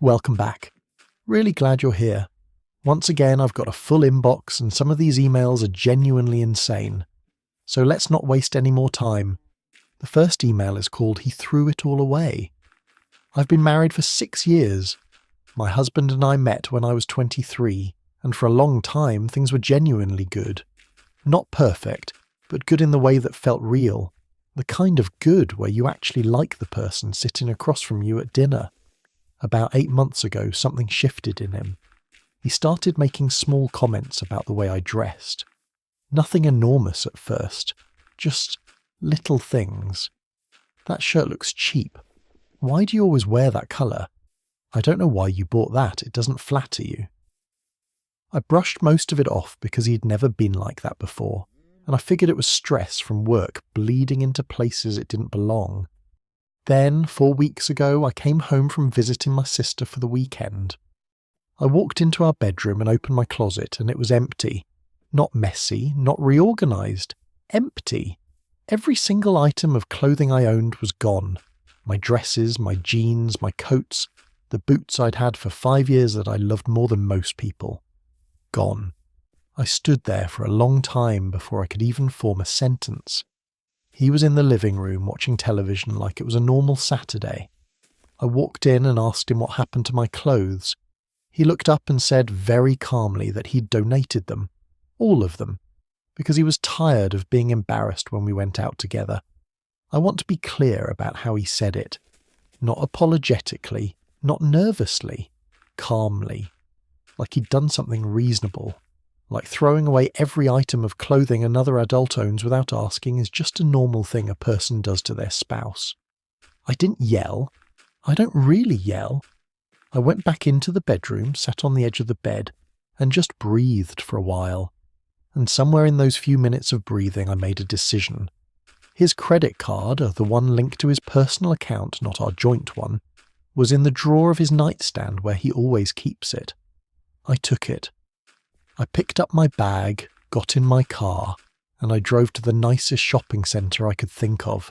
Welcome back. Really glad you're here. Once again, I've got a full inbox and some of these emails are genuinely insane. So let's not waste any more time. The first email is called "He Threw It All Away." I've been married for 6 years. My husband and I met when I was 23, and for a long time things were genuinely good. Not perfect, but good in the way that felt real. The kind of good where you actually like the person sitting across from you at dinner. About 8 months ago, something shifted in him. He started making small comments about the way I dressed. Nothing enormous at first, just little things. "That shirt looks cheap. Why do you always wear that colour? I don't know why you bought that, it doesn't flatter you." I brushed most of it off because he'd never been like that before, and I figured it was stress from work bleeding into places it didn't belong. Then, 4 weeks ago, I came home from visiting my sister for the weekend. I walked into our bedroom and opened my closet, and it was empty. Not messy, not reorganised. Empty. Every single item of clothing I owned was gone. My dresses, my jeans, my coats, the boots I'd had for 5 years that I loved more than most people. Gone. I stood there for a long time before I could even form a sentence. He was in the living room watching television like it was a normal Saturday. I walked in and asked him what happened to my clothes. He looked up and said very calmly that he'd donated them, all of them, because he was tired of being embarrassed when we went out together. I want to be clear about how he said it. Not apologetically, not nervously, calmly, like he'd done something reasonable. Like throwing away every item of clothing another adult owns without asking is just a normal thing a person does to their spouse. I didn't yell. I don't really yell. I went back into the bedroom, sat on the edge of the bed, and just breathed for a while. And somewhere in those few minutes of breathing I made a decision. His credit card, the one linked to his personal account, not our joint one, was in the drawer of his nightstand where he always keeps it. I took it. I picked up my bag, got in my car, and I drove to the nicest shopping centre I could think of.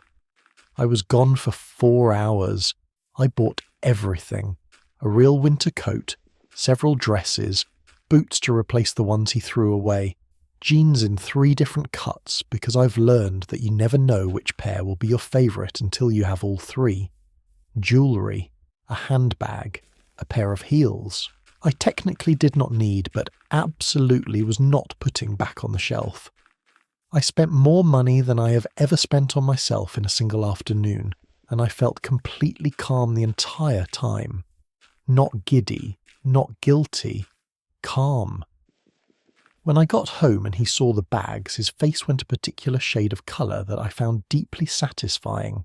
I was gone for 4 hours. I bought everything. A real winter coat, several dresses, boots to replace the ones he threw away, jeans in 3 different cuts because I've learned that you never know which pair will be your favourite until you have all 3, jewellery, a handbag, a pair of heels. I technically did not need, but absolutely was not putting back on the shelf. I spent more money than I have ever spent on myself in a single afternoon, and I felt completely calm the entire time. Not giddy, not guilty, calm. When I got home and he saw the bags, his face went a particular shade of colour that I found deeply satisfying.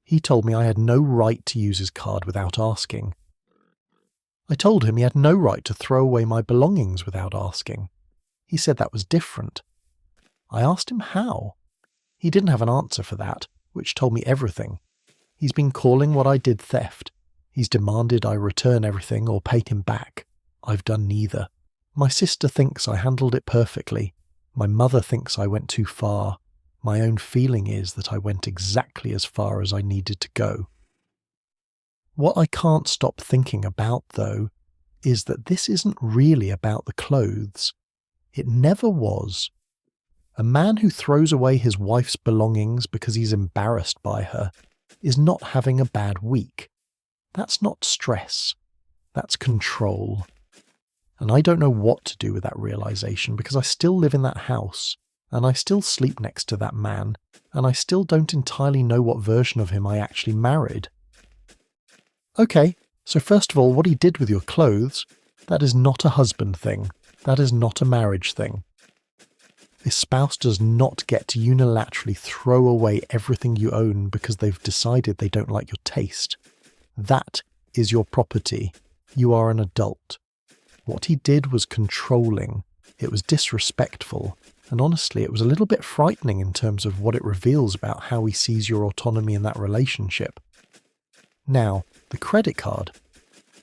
He told me I had no right to use his card without asking. I told him he had no right to throw away my belongings without asking. He said that was different. I asked him how. He didn't have an answer for that, which told me everything. He's been calling what I did theft. He's demanded I return everything or pay him back. I've done neither. My sister thinks I handled it perfectly. My mother thinks I went too far. My own feeling is that I went exactly as far as I needed to go. What I can't stop thinking about, though, is that this isn't really about the clothes. It never was. A man who throws away his wife's belongings because he's embarrassed by her is not having a bad week. That's not stress. That's control. And I don't know what to do with that realization because I still live in that house, and I still sleep next to that man, and I still don't entirely know what version of him I actually married. Okay, so first of all, what he did with your clothes, that is not a husband thing. That is not a marriage thing. A spouse does not get to unilaterally throw away everything you own because they've decided they don't like your taste. That is your property. You are an adult. What he did was controlling. It was disrespectful. And honestly, it was a little bit frightening in terms of what it reveals about how he sees your autonomy in that relationship. Now, the credit card.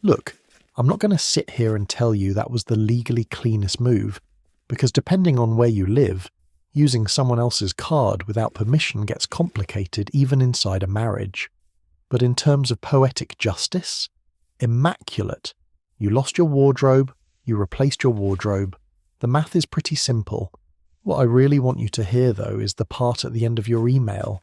Look, I'm not going to sit here and tell you that was the legally cleanest move, because depending on where you live, using someone else's card without permission gets complicated even inside a marriage. But in terms of poetic justice, immaculate. You lost your wardrobe, you replaced your wardrobe. The math is pretty simple. What I really want you to hear, though, is the part at the end of your email.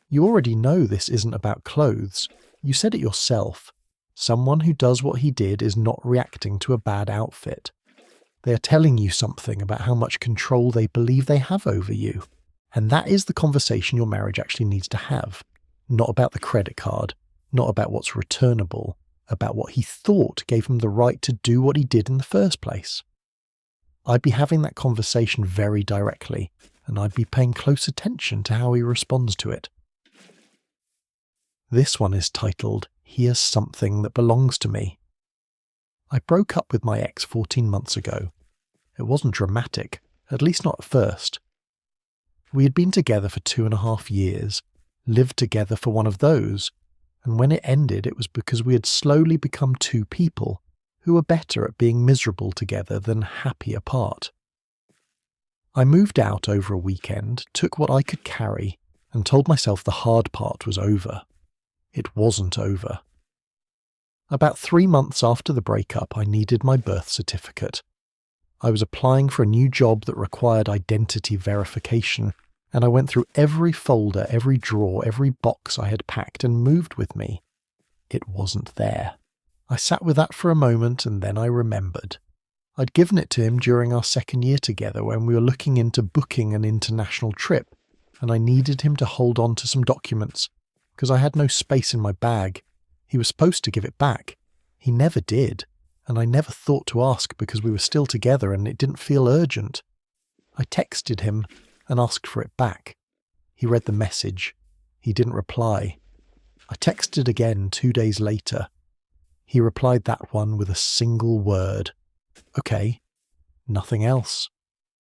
You already know this isn't about clothes. You said it yourself. Someone who does what he did is not reacting to a bad outfit. They are telling you something about how much control they believe they have over you. And that is the conversation your marriage actually needs to have. Not about the credit card, not about what's returnable, about what he thought gave him the right to do what he did in the first place. I'd be having that conversation very directly, and I'd be paying close attention to how he responds to it. This one is titled, Here's Something That Belongs to Me. I broke up with my ex 14 months ago. It wasn't dramatic, at least not at first. We had been together for 2.5 years, lived together for one of those, and when it ended it was because we had slowly become two people who were better at being miserable together than happy apart. I moved out over a weekend, took what I could carry, and told myself the hard part was over. It wasn't over. About 3 months after the breakup, I needed my birth certificate. I was applying for a new job that required identity verification, and I went through every folder, every drawer, every box I had packed and moved with me. It wasn't there. I sat with that for a moment, and then I remembered. I'd given it to him during our 2nd year together when we were looking into booking an international trip, and I needed him to hold on to some documents, because I had no space in my bag. He was supposed to give it back. He never did, and I never thought to ask because we were still together and it didn't feel urgent. I texted him and asked for it back. He read the message. He didn't reply. I texted again 2 days later. He replied that one with a single word. Okay. Nothing else.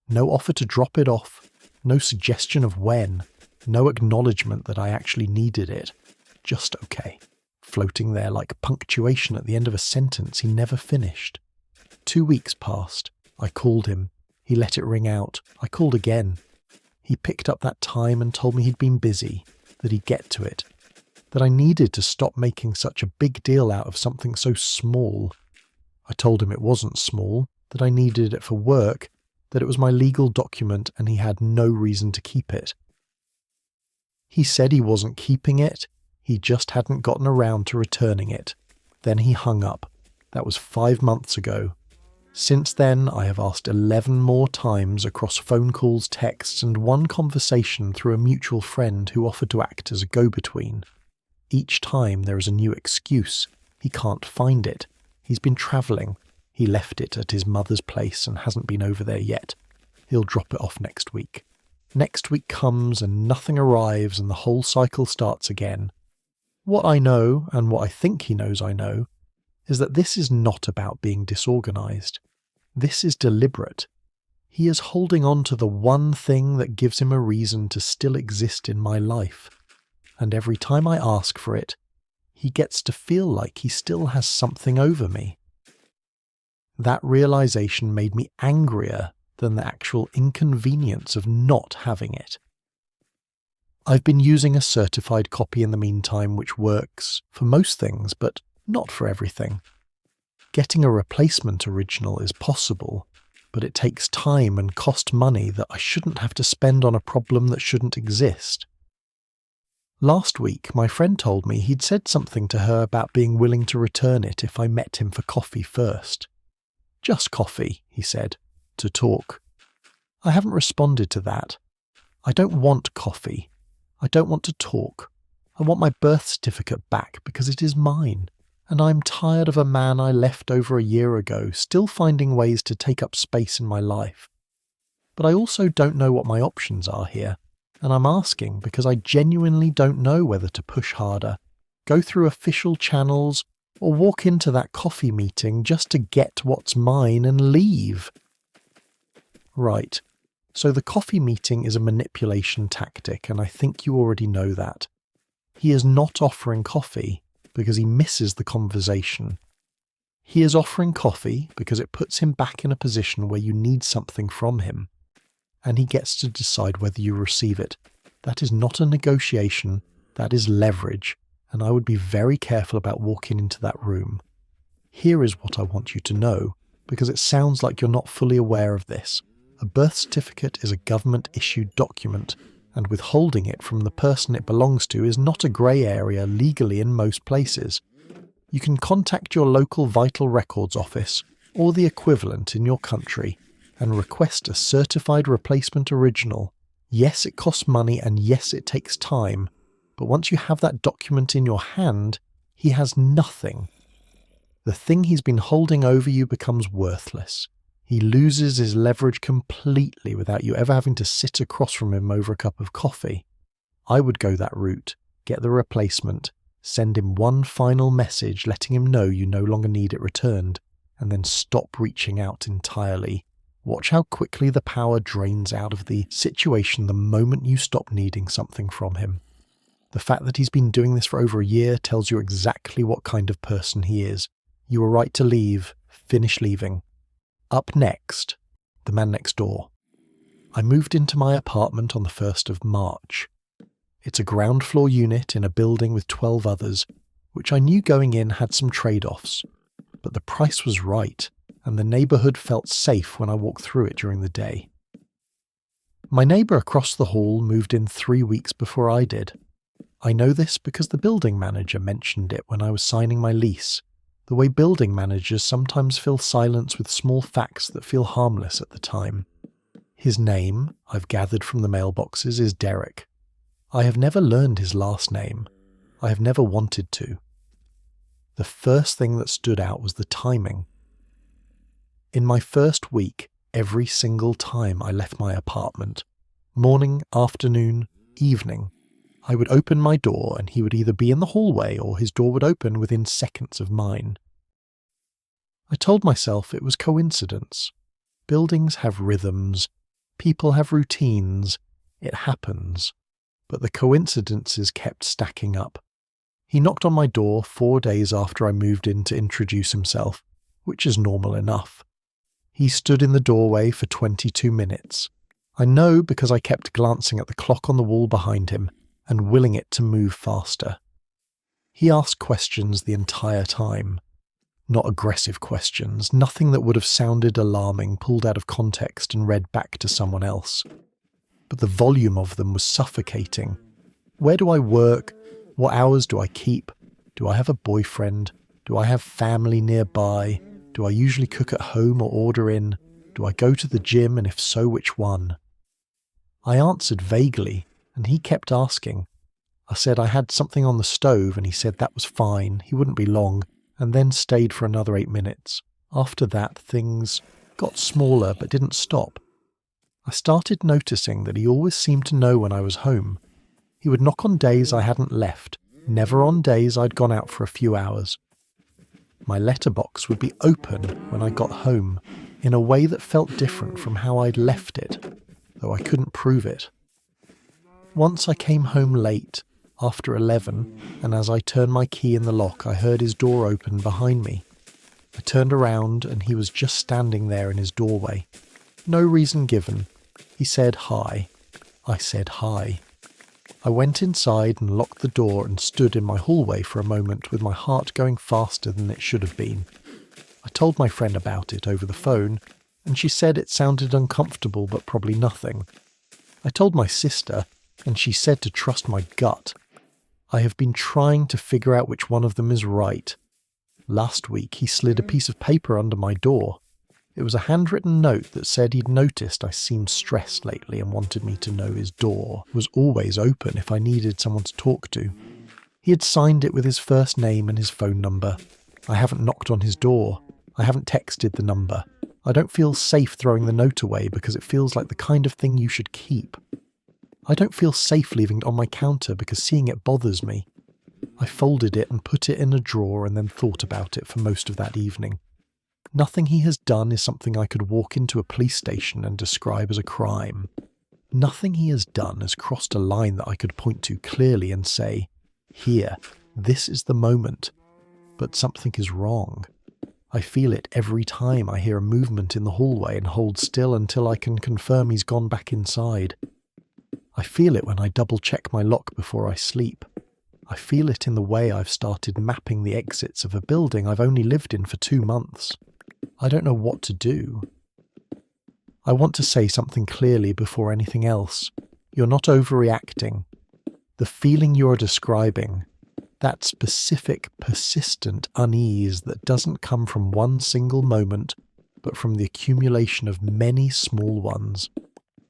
No offer to drop it off. No suggestion of when. No acknowledgement that I actually needed it. Just okay. Floating there like punctuation at the end of a sentence he never finished. 2 weeks passed. I called him. He let it ring out. I called again. He picked up that time and told me he'd been busy, that he'd get to it, that I needed to stop making such a big deal out of something so small. I told him it wasn't small, that I needed it for work, that it was my legal document and he had no reason to keep it. He said he wasn't keeping it, he just hadn't gotten around to returning it. Then he hung up. That was 5 months ago. Since then, I have asked 11 more times across phone calls, texts, and one conversation through a mutual friend who offered to act as a go-between. Each time there is a new excuse. He can't find it. He's been travelling. He left it at his mother's place and hasn't been over there yet. He'll drop it off next week. Next week comes and nothing arrives and the whole cycle starts again. What I know, and what I think he knows I know, is that this is not about being disorganised. This is deliberate. He is holding on to the one thing that gives him a reason to still exist in my life. And every time I ask for it, he gets to feel like he still has something over me. That realisation made me angrier than the actual inconvenience of not having it. I've been using a certified copy in the meantime which works for most things, but not for everything. Getting a replacement original is possible, but it takes time and cost money that I shouldn't have to spend on a problem that shouldn't exist. Last week, my friend told me he'd said something to her about being willing to return it if I met him for coffee first. Just coffee, he said, to talk. I haven't responded to that. I don't want coffee. I don't want to talk. I want my birth certificate back because it is mine. And I'm tired of a man I left over a year ago still finding ways to take up space in my life. But I also don't know what my options are here, and I'm asking because I genuinely don't know whether to push harder, go through official channels, or walk into that coffee meeting just to get what's mine and leave. Right, so the coffee meeting is a manipulation tactic, and I think you already know that. He is not offering coffee because he misses the conversation. He is offering coffee because it puts him back in a position where you need something from him, and he gets to decide whether you receive it. That is not a negotiation, that is leverage, and I would be very careful about walking into that room. Here is what I want you to know, because it sounds like you're not fully aware of this. A birth certificate is a government-issued document, and withholding it from the person it belongs to is not a grey area legally in most places. You can contact your local Vital Records office, or the equivalent in your country, and request a certified replacement original. Yes, it costs money, and yes, it takes time, but once you have that document in your hand, he has nothing. The thing he's been holding over you becomes worthless. He loses his leverage completely without you ever having to sit across from him over a cup of coffee. I would go that route, get the replacement, send him one final message letting him know you no longer need it returned, and then stop reaching out entirely. Watch how quickly the power drains out of the situation the moment you stop needing something from him. The fact that he's been doing this for over a year tells you exactly what kind of person he is. You were right to leave. Finish leaving. Up next, the man next door. I moved into my apartment on the 1st of March. It's a ground floor unit in a building with 12 others, which I knew going in had some trade-offs. But the price was right, and the neighbourhood felt safe when I walked through it during the day. My neighbour across the hall moved in 3 weeks before I did. I know this because the building manager mentioned it when I was signing my lease, the way building managers sometimes fill silence with small facts that feel harmless at the time. His name, I've gathered from the mailboxes, is Derek. I have never learned his last name. I have never wanted to. The first thing that stood out was the timing. In my first week, every single time I left my apartment, morning, afternoon, evening, I would open my door and he would either be in the hallway or his door would open within seconds of mine. I told myself it was coincidence. Buildings have rhythms, people have routines, it happens. But the coincidences kept stacking up. He knocked on my door 4 days after I moved in to introduce himself, which is normal enough. He stood in the doorway for 22 minutes. I know because I kept glancing at the clock on the wall behind him and willing it to move faster. He asked questions the entire time. Not aggressive questions, nothing that would have sounded alarming pulled out of context and read back to someone else. But the volume of them was suffocating. Where do I work? What hours do I keep? Do I have a boyfriend? Do I have family nearby? Do I usually cook at home or order in? Do I go to the gym, and if so, which one? I answered vaguely, and he kept asking. I said I had something on the stove, and he said that was fine, he wouldn't be long, and then stayed for another 8 minutes. After that, things got smaller but didn't stop. I started noticing that he always seemed to know when I was home. He would knock on days I hadn't left, never on days I'd gone out for a few hours. My letterbox would be open when I got home, in a way that felt different from how I'd left it, though I couldn't prove it. Once I came home late, after 11, and as I turned my key in the lock, I heard his door open behind me. I turned around and he was just standing there in his doorway. No reason given. He said hi. I said hi. I went inside and locked the door and stood in my hallway for a moment with my heart going faster than it should have been. I told my friend about it over the phone, and she said it sounded uncomfortable but probably nothing. I told my sister, and she said to trust my gut. I have been trying to figure out which one of them is right. Last week he slid a piece of paper under my door. It was a handwritten note that said he'd noticed I seemed stressed lately and wanted me to know his door was always open if I needed someone to talk to. He had signed it with his first name and his phone number. I haven't knocked on his door. I haven't texted the number. I don't feel safe throwing the note away because it feels like the kind of thing you should keep. I don't feel safe leaving it on my counter because seeing it bothers me. I folded it and put it in a drawer and then thought about it for most of that evening. Nothing he has done is something I could walk into a police station and describe as a crime. Nothing he has done has crossed a line that I could point to clearly and say, here, this is the moment. But something is wrong. I feel it every time I hear a movement in the hallway and hold still until I can confirm he's gone back inside. I feel it when I double-check my lock before I sleep. I feel it in the way I've started mapping the exits of a building I've only lived in for 2 months. I don't know what to do. I want to say something clearly before anything else. You're not overreacting. The feeling you're describing, that specific, persistent unease that doesn't come from one single moment, but from the accumulation of many small ones,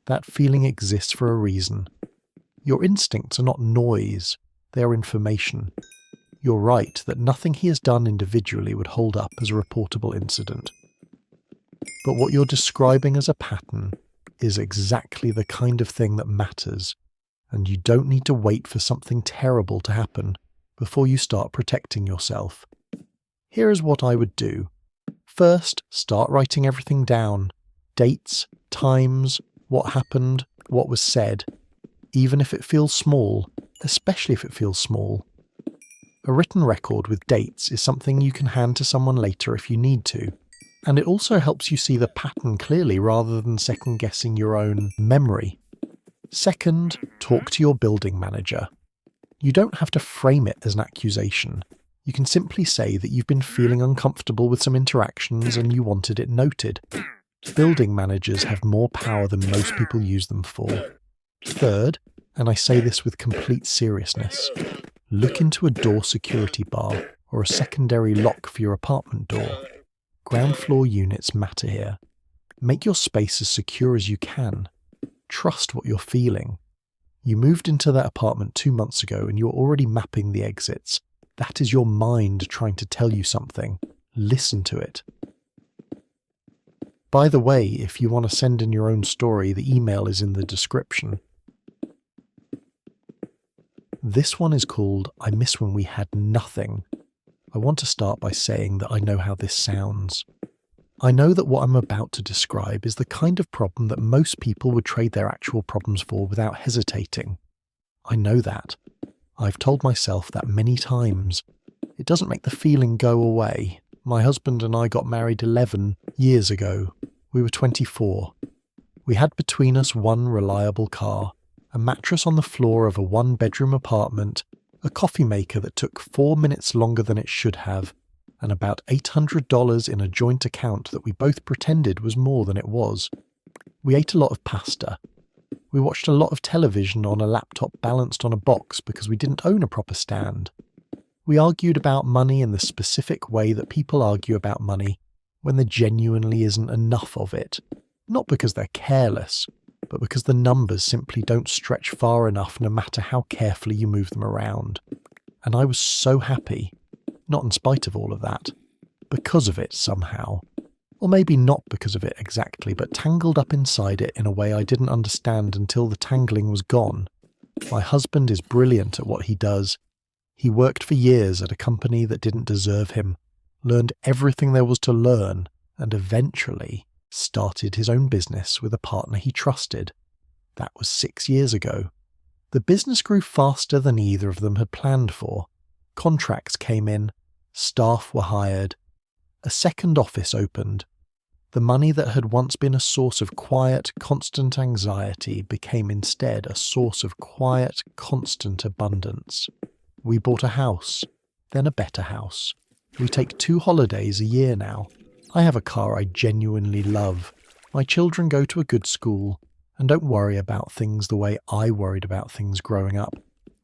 that feeling exists for a reason. Your instincts are not noise, they are information. You're right that nothing he has done individually would hold up as a reportable incident. But what you're describing as a pattern is exactly the kind of thing that matters, and you don't need to wait for something terrible to happen before you start protecting yourself. Here is what I would do. First, start writing everything down. Dates, times, what happened, what was said. Even if it feels small, especially if it feels small. A written record with dates is something you can hand to someone later if you need to. And it also helps you see the pattern clearly rather than second-guessing your own memory. Second, talk to your building manager. You don't have to frame it as an accusation. You can simply say that you've been feeling uncomfortable with some interactions and you wanted it noted. Building managers have more power than most people use them for. Third, and I say this with complete seriousness, look into a door security bar or a secondary lock for your apartment door. Ground floor units matter here. Make your space as secure as you can. Trust what you're feeling. You moved into that apartment 2 months ago and you're already mapping the exits. That is your mind trying to tell you something. Listen to it. By the way, if you want to send in your own story, the email is in the description. This one is called I Miss When We Had Nothing. I want to start by saying that I know how this sounds. I know that what I'm about to describe is the kind of problem that most people would trade their actual problems for without hesitating. I know that. I've told myself that many times. It doesn't make the feeling go away. My husband and I got married 11 years ago. We were 24. We had between us one reliable car, a mattress on the floor of a one-bedroom apartment, a coffee maker that took 4 minutes longer than it should have, and about $800 in a joint account that we both pretended was more than it was. We ate a lot of pasta. We watched a lot of television on a laptop balanced on a box because we didn't own a proper stand. We argued about money in the specific way that people argue about money when there genuinely isn't enough of it. Not because they're careless, but because the numbers simply don't stretch far enough no matter how carefully you move them around. And I was so happy, not in spite of all of that, because of it somehow. Or maybe not because of it exactly, but tangled up inside it in a way I didn't understand until the tangling was gone. My husband is brilliant at what he does. He worked for years at a company that didn't deserve him, learned everything there was to learn, and eventually started his own business with a partner he trusted. That was 6 years ago. The business grew faster than either of them had planned for. Contracts came in, staff were hired, a second office opened. The money that had once been a source of quiet, constant anxiety became instead a source of quiet, constant abundance. We bought a house, then a better house. We take 2 holidays a year now. I have a car I genuinely love. My children go to a good school and don't worry about things the way I worried about things growing up.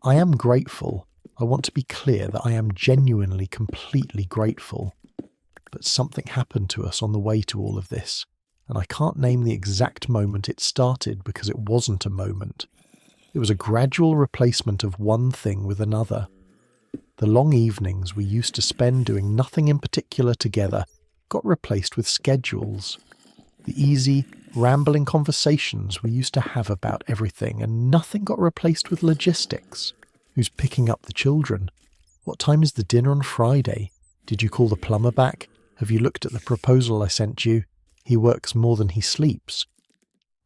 I am grateful. I want to be clear that I am genuinely, completely grateful. But something happened to us on the way to all of this, and I can't name the exact moment it started because it wasn't a moment. It was a gradual replacement of one thing with another. The long evenings we used to spend doing nothing in particular together got replaced with schedules. The easy, rambling conversations we used to have about everything, and nothing got replaced with logistics. Who's picking up the children? What time is the dinner on Friday? Did you call the plumber back? Have you looked at the proposal I sent you? He works more than he sleeps.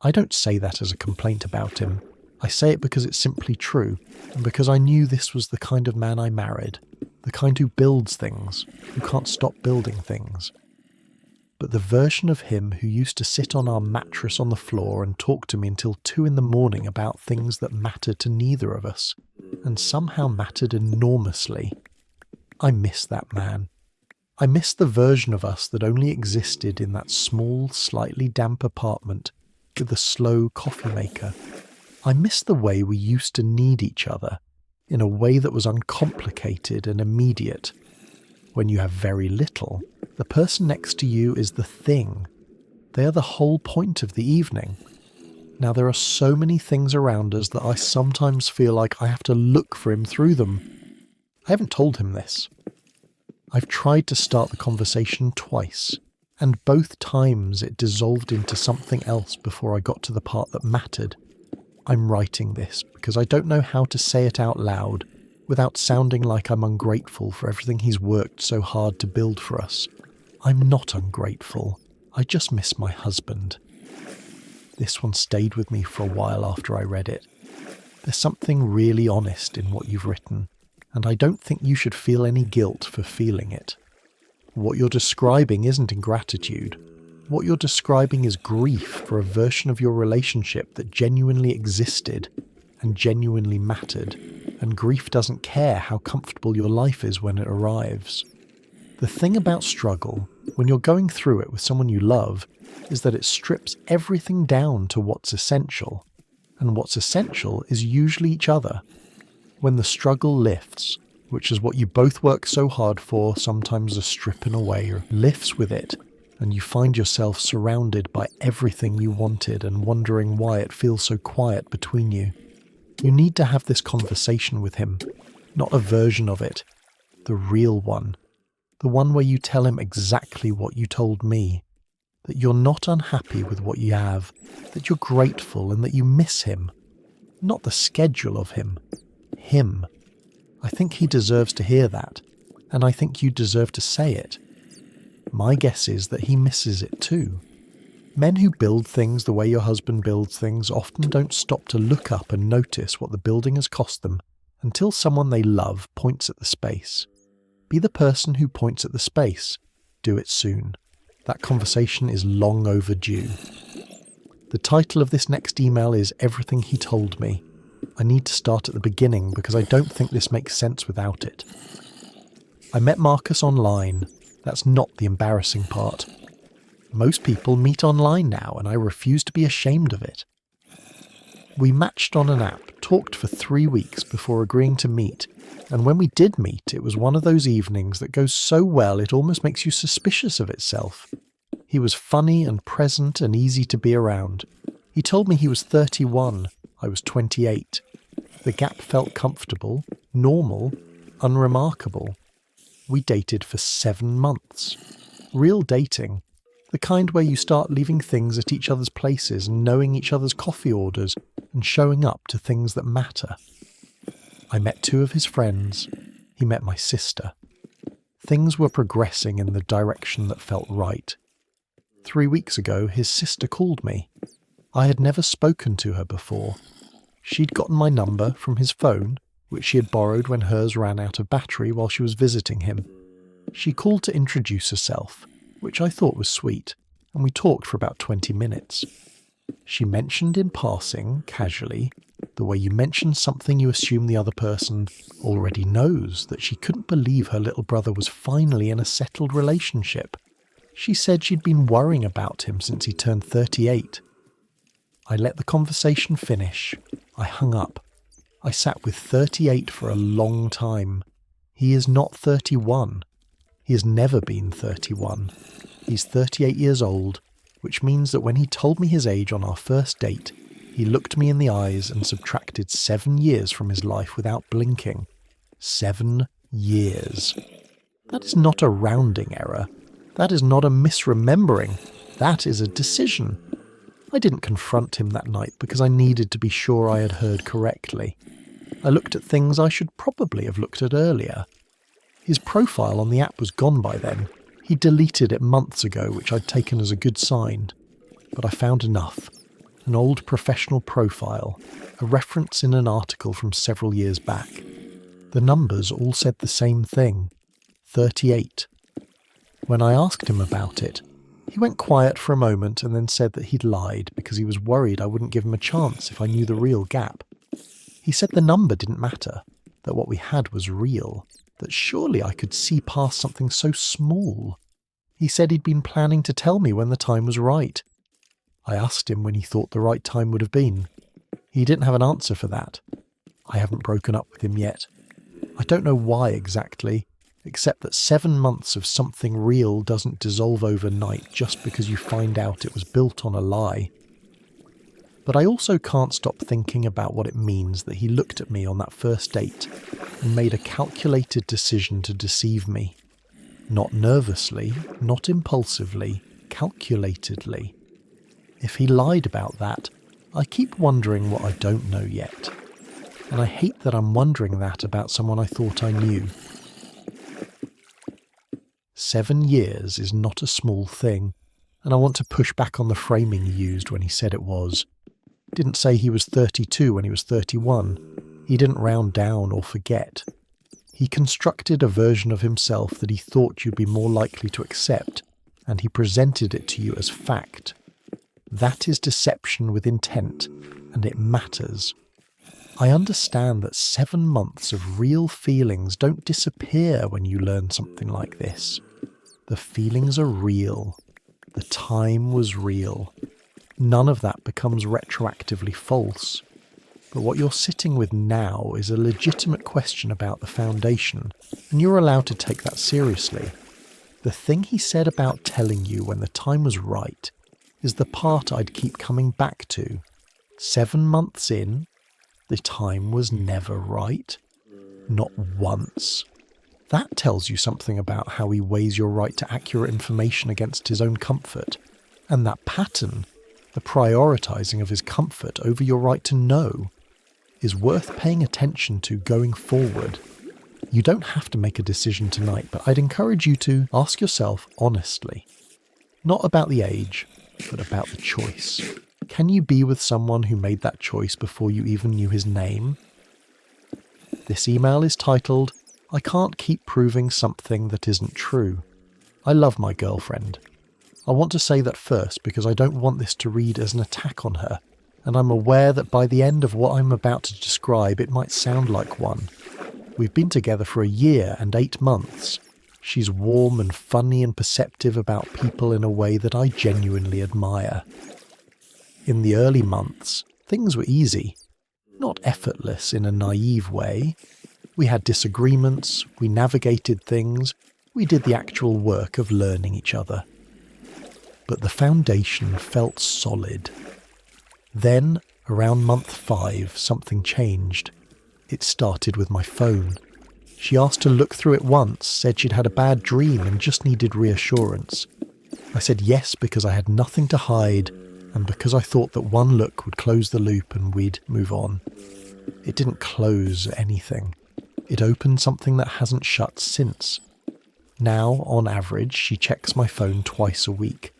I don't say that as a complaint about him. I say it because it's simply true, and because I knew this was the kind of man I married, the kind who builds things, who can't stop building things. But the version of him who used to sit on our mattress on the floor and talk to me until 2 in the morning about things that mattered to neither of us, and somehow mattered enormously. I miss that man. I miss the version of us that only existed in that small, slightly damp apartment with the slow coffee maker. I miss the way we used to need each other, in a way that was uncomplicated and immediate. When you have very little, the person next to you is the thing. They are the whole point of the evening. Now there are so many things around us that I sometimes feel like I have to look for him through them. I haven't told him this. I've tried to start the conversation twice, and both times it dissolved into something else before I got to the part that mattered. I'm writing this because I don't know how to say it out loud without sounding like I'm ungrateful for everything he's worked so hard to build for us. I'm not ungrateful. I just miss my husband. This one stayed with me for a while after I read it. There's something really honest in what you've written, and I don't think you should feel any guilt for feeling it. What you're describing isn't ingratitude. What you're describing is grief for a version of your relationship that genuinely existed and genuinely mattered, and grief doesn't care how comfortable your life is when it arrives. The thing about struggle, when you're going through it with someone you love, is that it strips everything down to what's essential, and what's essential is usually each other. When the struggle lifts, which is what you both work so hard for, sometimes a stripping away, or lifts with it, and you find yourself surrounded by everything you wanted and wondering why it feels so quiet between you. You need to have this conversation with him, not a version of it, the real one. The one where you tell him exactly what you told me, that you're not unhappy with what you have, that you're grateful and that you miss him. Not the schedule of him. Him. I think he deserves to hear that, and I think you deserve to say it. My guess is that he misses it too. Men who build things the way your husband builds things often don't stop to look up and notice what the building has cost them until someone they love points at the space. Be the person who points at the space. Do it soon. That conversation is long overdue. The title of this next email is Everything He Told Me. I need to start at the beginning because I don't think this makes sense without it. I met Marcus online. That's not the embarrassing part. Most people meet online now, and I refuse to be ashamed of it. We matched on an app, talked for 3 weeks before agreeing to meet, and when we did meet, it was one of those evenings that goes so well it almost makes you suspicious of itself. He was funny and present and easy to be around. He told me he was 31, I was 28. The gap felt comfortable, normal, unremarkable. We dated for 7 months. Real dating. The kind where you start leaving things at each other's places and knowing each other's coffee orders and showing up to things that matter. I met 2 of his friends. He met my sister. Things were progressing in the direction that felt right. 3 weeks ago, his sister called me. I had never spoken to her before. She'd gotten my number from his phone, which she had borrowed when hers ran out of battery while she was visiting him. She called to introduce herself, which I thought was sweet, and we talked for about 20 minutes. She mentioned in passing, casually, the way you mention something you assume the other person already knows, that she couldn't believe her little brother was finally in a settled relationship. She said she'd been worrying about him since he turned 38. I let the conversation finish. I hung up. I sat with 38 for a long time. He is not 31. He has never been 31. He's 38 years old, which means that when he told me his age on our first date, he looked me in the eyes and subtracted 7 years from his life without blinking. 7 years. That is not a rounding error. That is not a misremembering. That is a decision. I didn't confront him that night because I needed to be sure I had heard correctly. I looked at things I should probably have looked at earlier. His profile on the app was gone by then. He deleted it months ago, which I'd taken as a good sign. But I found enough. An old professional profile, a reference in an article from several years back. The numbers all said the same thing. 38. When I asked him about it, he went quiet for a moment and then said that he'd lied because he was worried I wouldn't give him a chance if I knew the real gap. He said the number didn't matter, that what we had was real, that surely I could see past something so small. He said he'd been planning to tell me when the time was right. I asked him when he thought the right time would have been. He didn't have an answer for that. I haven't broken up with him yet. I don't know why exactly, except that 7 months of something real doesn't dissolve overnight just because you find out it was built on a lie. But I also can't stop thinking about what it means that he looked at me on that first date and made a calculated decision to deceive me. Not nervously, not impulsively, calculatedly. If he lied about that, I keep wondering what I don't know yet. And I hate that I'm wondering that about someone I thought I knew. 7 years is not a small thing, and I want to push back on the framing he used when he said it was. Didn't say he was 32 when he was 31. He didn't round down or forget. He constructed a version of himself that he thought you'd be more likely to accept, and he presented it to you as fact. That is deception with intent, and it matters. I understand that 7 months of real feelings don't disappear when you learn something like this. The feelings are real. The time was real. None of that becomes retroactively false. But what you're sitting with now is a legitimate question about the foundation, and you're allowed to take that seriously. The thing he said about telling you when the time was right is the part I'd keep coming back to. 7 months in, the time was never right. Not once. That tells you something about how he weighs your right to accurate information against his own comfort. And that pattern, the prioritizing of his comfort over your right to know, is worth paying attention to going forward. You don't have to make a decision tonight, but I'd encourage you to ask yourself honestly, not about the age, but about the choice. Can you be with someone who made that choice before you even knew his name? This email is titled, I Can't Keep Proving Something That Isn't True. I love my girlfriend. I want to say that first because I don't want this to read as an attack on her, and I'm aware that by the end of what I'm about to describe it might sound like one. We've been together for 1 year and 8 months. She's warm and funny and perceptive about people in a way that I genuinely admire. In the early months, things were easy, not effortless in a naive way. We had disagreements, we navigated things, we did the actual work of learning each other. But the foundation felt solid. Then, around month 5, something changed. It started with my phone. She asked to look through it once, said she'd had a bad dream and just needed reassurance. I said yes because I had nothing to hide, and because I thought that one look would close the loop and we'd move on. It didn't close anything. It opened something that hasn't shut since. Now, on average, she checks my phone twice a week.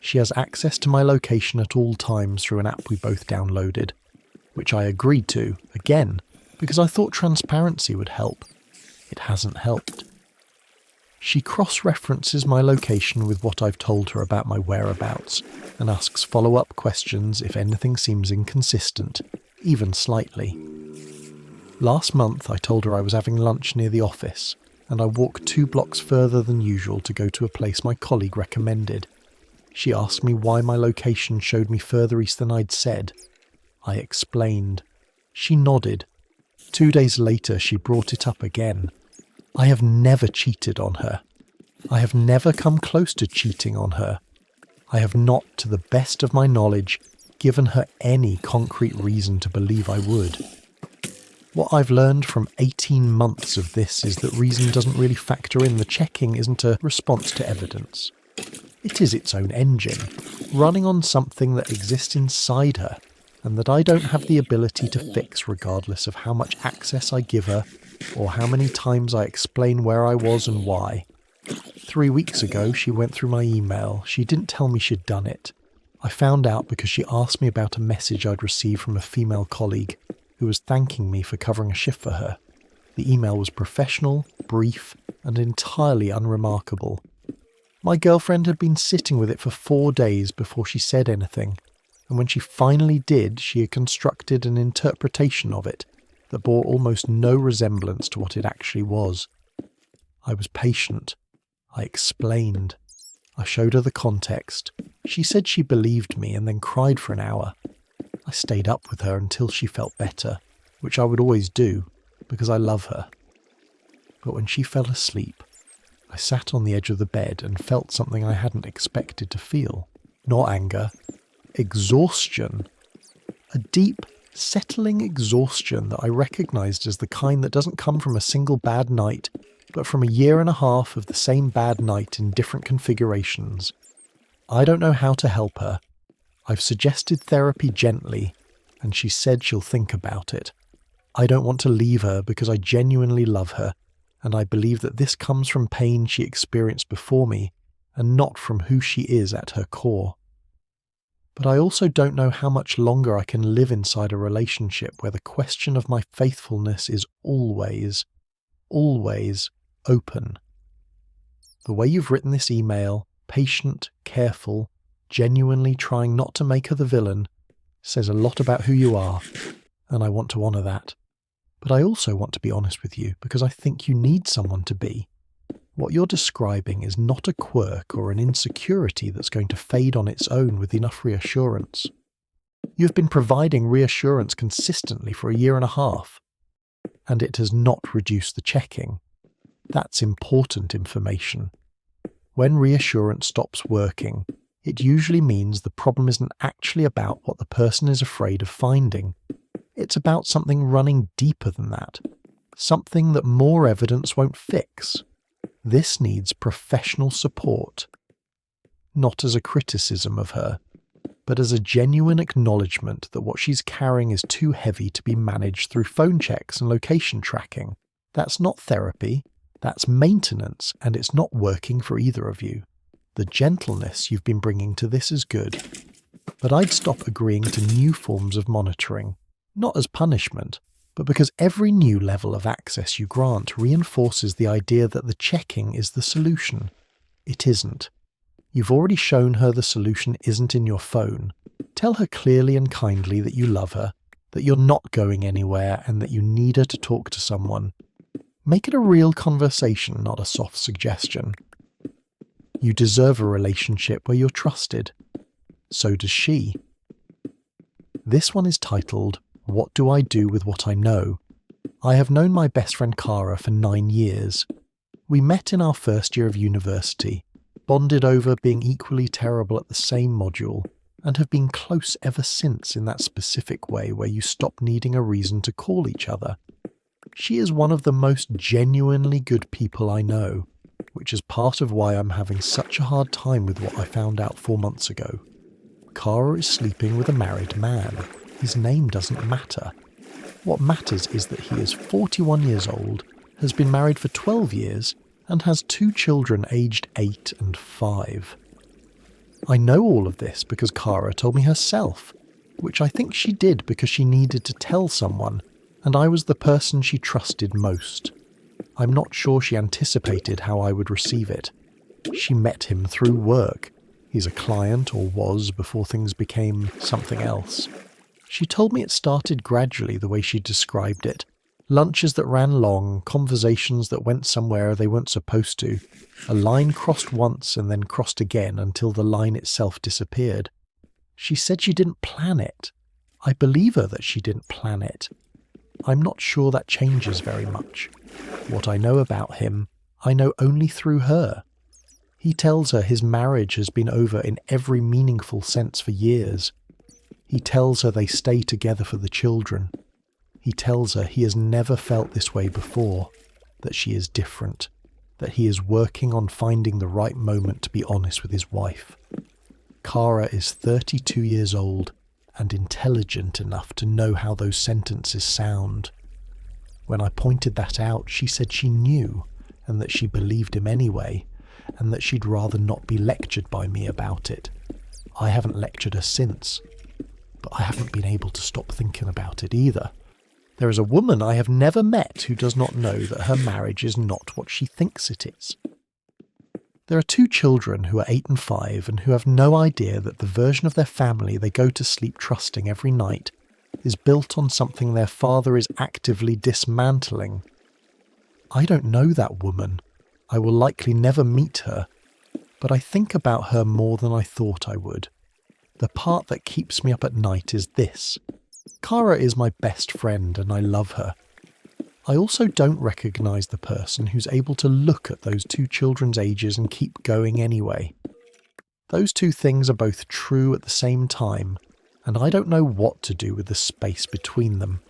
She has access to my location at all times through an app we both downloaded, which I agreed to, again, because I thought transparency would help. It hasn't helped. She cross-references my location with what I've told her about my whereabouts and asks follow-up questions if anything seems inconsistent, even slightly. Last month I told her I was having lunch near the office, and I walked 2 blocks further than usual to go to a place my colleague recommended. She asked me why my location showed me further east than I'd said. I explained. She nodded. 2 days later she brought it up again. I have never cheated on her. I have never come close to cheating on her. I have not, to the best of my knowledge, given her any concrete reason to believe I would. What I've learned from 18 months of this is that reason doesn't really factor in. The checking isn't a response to evidence. It is its own engine, running on something that exists inside her, and that I don't have the ability to fix regardless of how much access I give her, or how many times I explain where I was and why. 3 weeks ago she went through my email. She didn't tell me she'd done it. I found out because she asked me about a message I'd received from a female colleague who was thanking me for covering a shift for her. The email was professional, brief, and entirely unremarkable. My girlfriend had been sitting with it for 4 days before she said anything, and when she finally did, she had constructed an interpretation of it that bore almost no resemblance to what it actually was. I was patient. I explained. I showed her the context. She said she believed me and then cried for an hour. I stayed up with her until she felt better, which I would always do, because I love her. But when she fell asleep, I sat on the edge of the bed and felt something I hadn't expected to feel. Not anger. Exhaustion. A deep, settling exhaustion that I recognised as the kind that doesn't come from a single bad night, but from a year and a half of the same bad night in different configurations. I don't know how to help her. I've suggested therapy gently, and she said she'll think about it. I don't want to leave her because I genuinely love her, and I believe that this comes from pain she experienced before me, and not from who she is at her core. But I also don't know how much longer I can live inside a relationship where the question of my faithfulness is always open. The way you've written this email, patient, careful, genuinely trying not to make her the villain, says a lot about who you are, and I want to honour that. But I also want to be honest with you because I think you need someone to be. What you're describing is not a quirk or an insecurity that's going to fade on its own with enough reassurance. You've been providing reassurance consistently for a year and a half, and it has not reduced the checking. That's important information. When reassurance stops working, it usually means the problem isn't actually about what the person is afraid of finding. It's about something running deeper than that, something that more evidence won't fix. This needs professional support, not as a criticism of her, but as a genuine acknowledgement that what she's carrying is too heavy to be managed through phone checks and location tracking. That's not therapy, that's maintenance, and it's not working for either of you. The gentleness you've been bringing to this is good, but I'd stop agreeing to new forms of monitoring, not as punishment, but because every new level of access you grant reinforces the idea that the checking is the solution. It isn't. You've already shown her the solution isn't in your phone. Tell her clearly and kindly that you love her, that you're not going anywhere, and that you need her to talk to someone. Make it a real conversation, not a soft suggestion. You deserve a relationship where you're trusted. So does she. This one is titled, What Do I Do With What I Know? I have known my best friend Cara for 9 years. We met in our first year of university, bonded over being equally terrible at the same module, and have been close ever since in that specific way where you stop needing a reason to call each other. She is one of the most genuinely good people I know, which is part of why I'm having such a hard time with what I found out 4 months ago. Cara is sleeping with a married man. His name doesn't matter. What matters is that he is 41 years old, has been married for 12 years, and has 2 children aged 8 and 5. I know all of this because Cara told me herself, which I think she did because she needed to tell someone, and I was the person she trusted most. I'm not sure she anticipated how I would receive it. She met him through work. He's a client, or was, before things became something else. She told me it started gradually the way she described it. Lunches that ran long, conversations that went somewhere they weren't supposed to. A line crossed once and then crossed again until the line itself disappeared. She said she didn't plan it. I believe her that she didn't plan it. I'm not sure that changes very much. What I know about him, I know only through her. He tells her his marriage has been over in every meaningful sense for years. He tells her they stay together for the children. He tells her he has never felt this way before, that she is different, that he is working on finding the right moment to be honest with his wife. Cara is 32 years old and intelligent enough to know how those sentences sound. When I pointed that out, she said she knew, and that she believed him anyway, and that she'd rather not be lectured by me about it. I haven't lectured her since, but I haven't been able to stop thinking about it either. There is a woman I have never met who does not know that her marriage is not what she thinks it is. There are 2 children who are 8 and 5 and who have no idea that the version of their family they go to sleep trusting every night is built on something their father is actively dismantling. I don't know that woman. I will likely never meet her, but I think about her more than I thought I would. The part that keeps me up at night is this. Kara is my best friend and I love her. I also don't recognise the person who's able to look at those two children's ages and keep going anyway. Those two things are both true at the same time, and I don't know what to do with the space between them.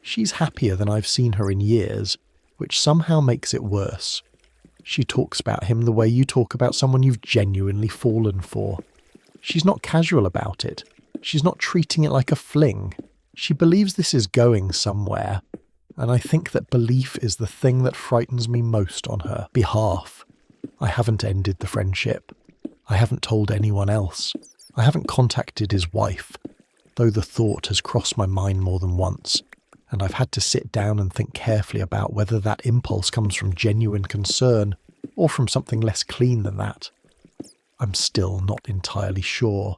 She's happier than I've seen her in years, which somehow makes it worse. She talks about him the way you talk about someone you've genuinely fallen for. She's not casual about it. She's not treating it like a fling. She believes this is going somewhere, and I think that belief is the thing that frightens me most on her behalf. I haven't ended the friendship. I haven't told anyone else. I haven't contacted his wife, though the thought has crossed my mind more than once, and I've had to sit down and think carefully about whether that impulse comes from genuine concern or from something less clean than that. I'm still not entirely sure.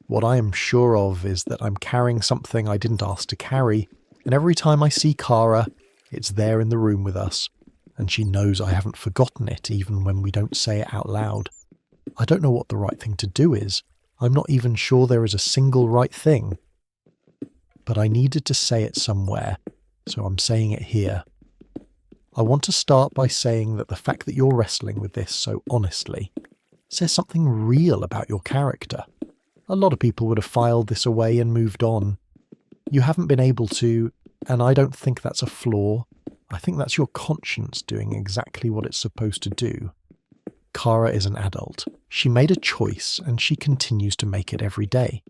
What I am sure of is that I'm carrying something I didn't ask to carry, and every time I see Kara, it's there in the room with us, and she knows I haven't forgotten it even when we don't say it out loud. I don't know what the right thing to do is. I'm not even sure there is a single right thing. But I needed to say it somewhere, so I'm saying it here. I want to start by saying that the fact that you're wrestling with this so honestly says something real about your character. A lot of people would have filed this away and moved on. You haven't been able to, and I don't think that's a flaw. I think that's your conscience doing exactly what it's supposed to do. Kara is an adult. She made a choice, and she continues to make it every day.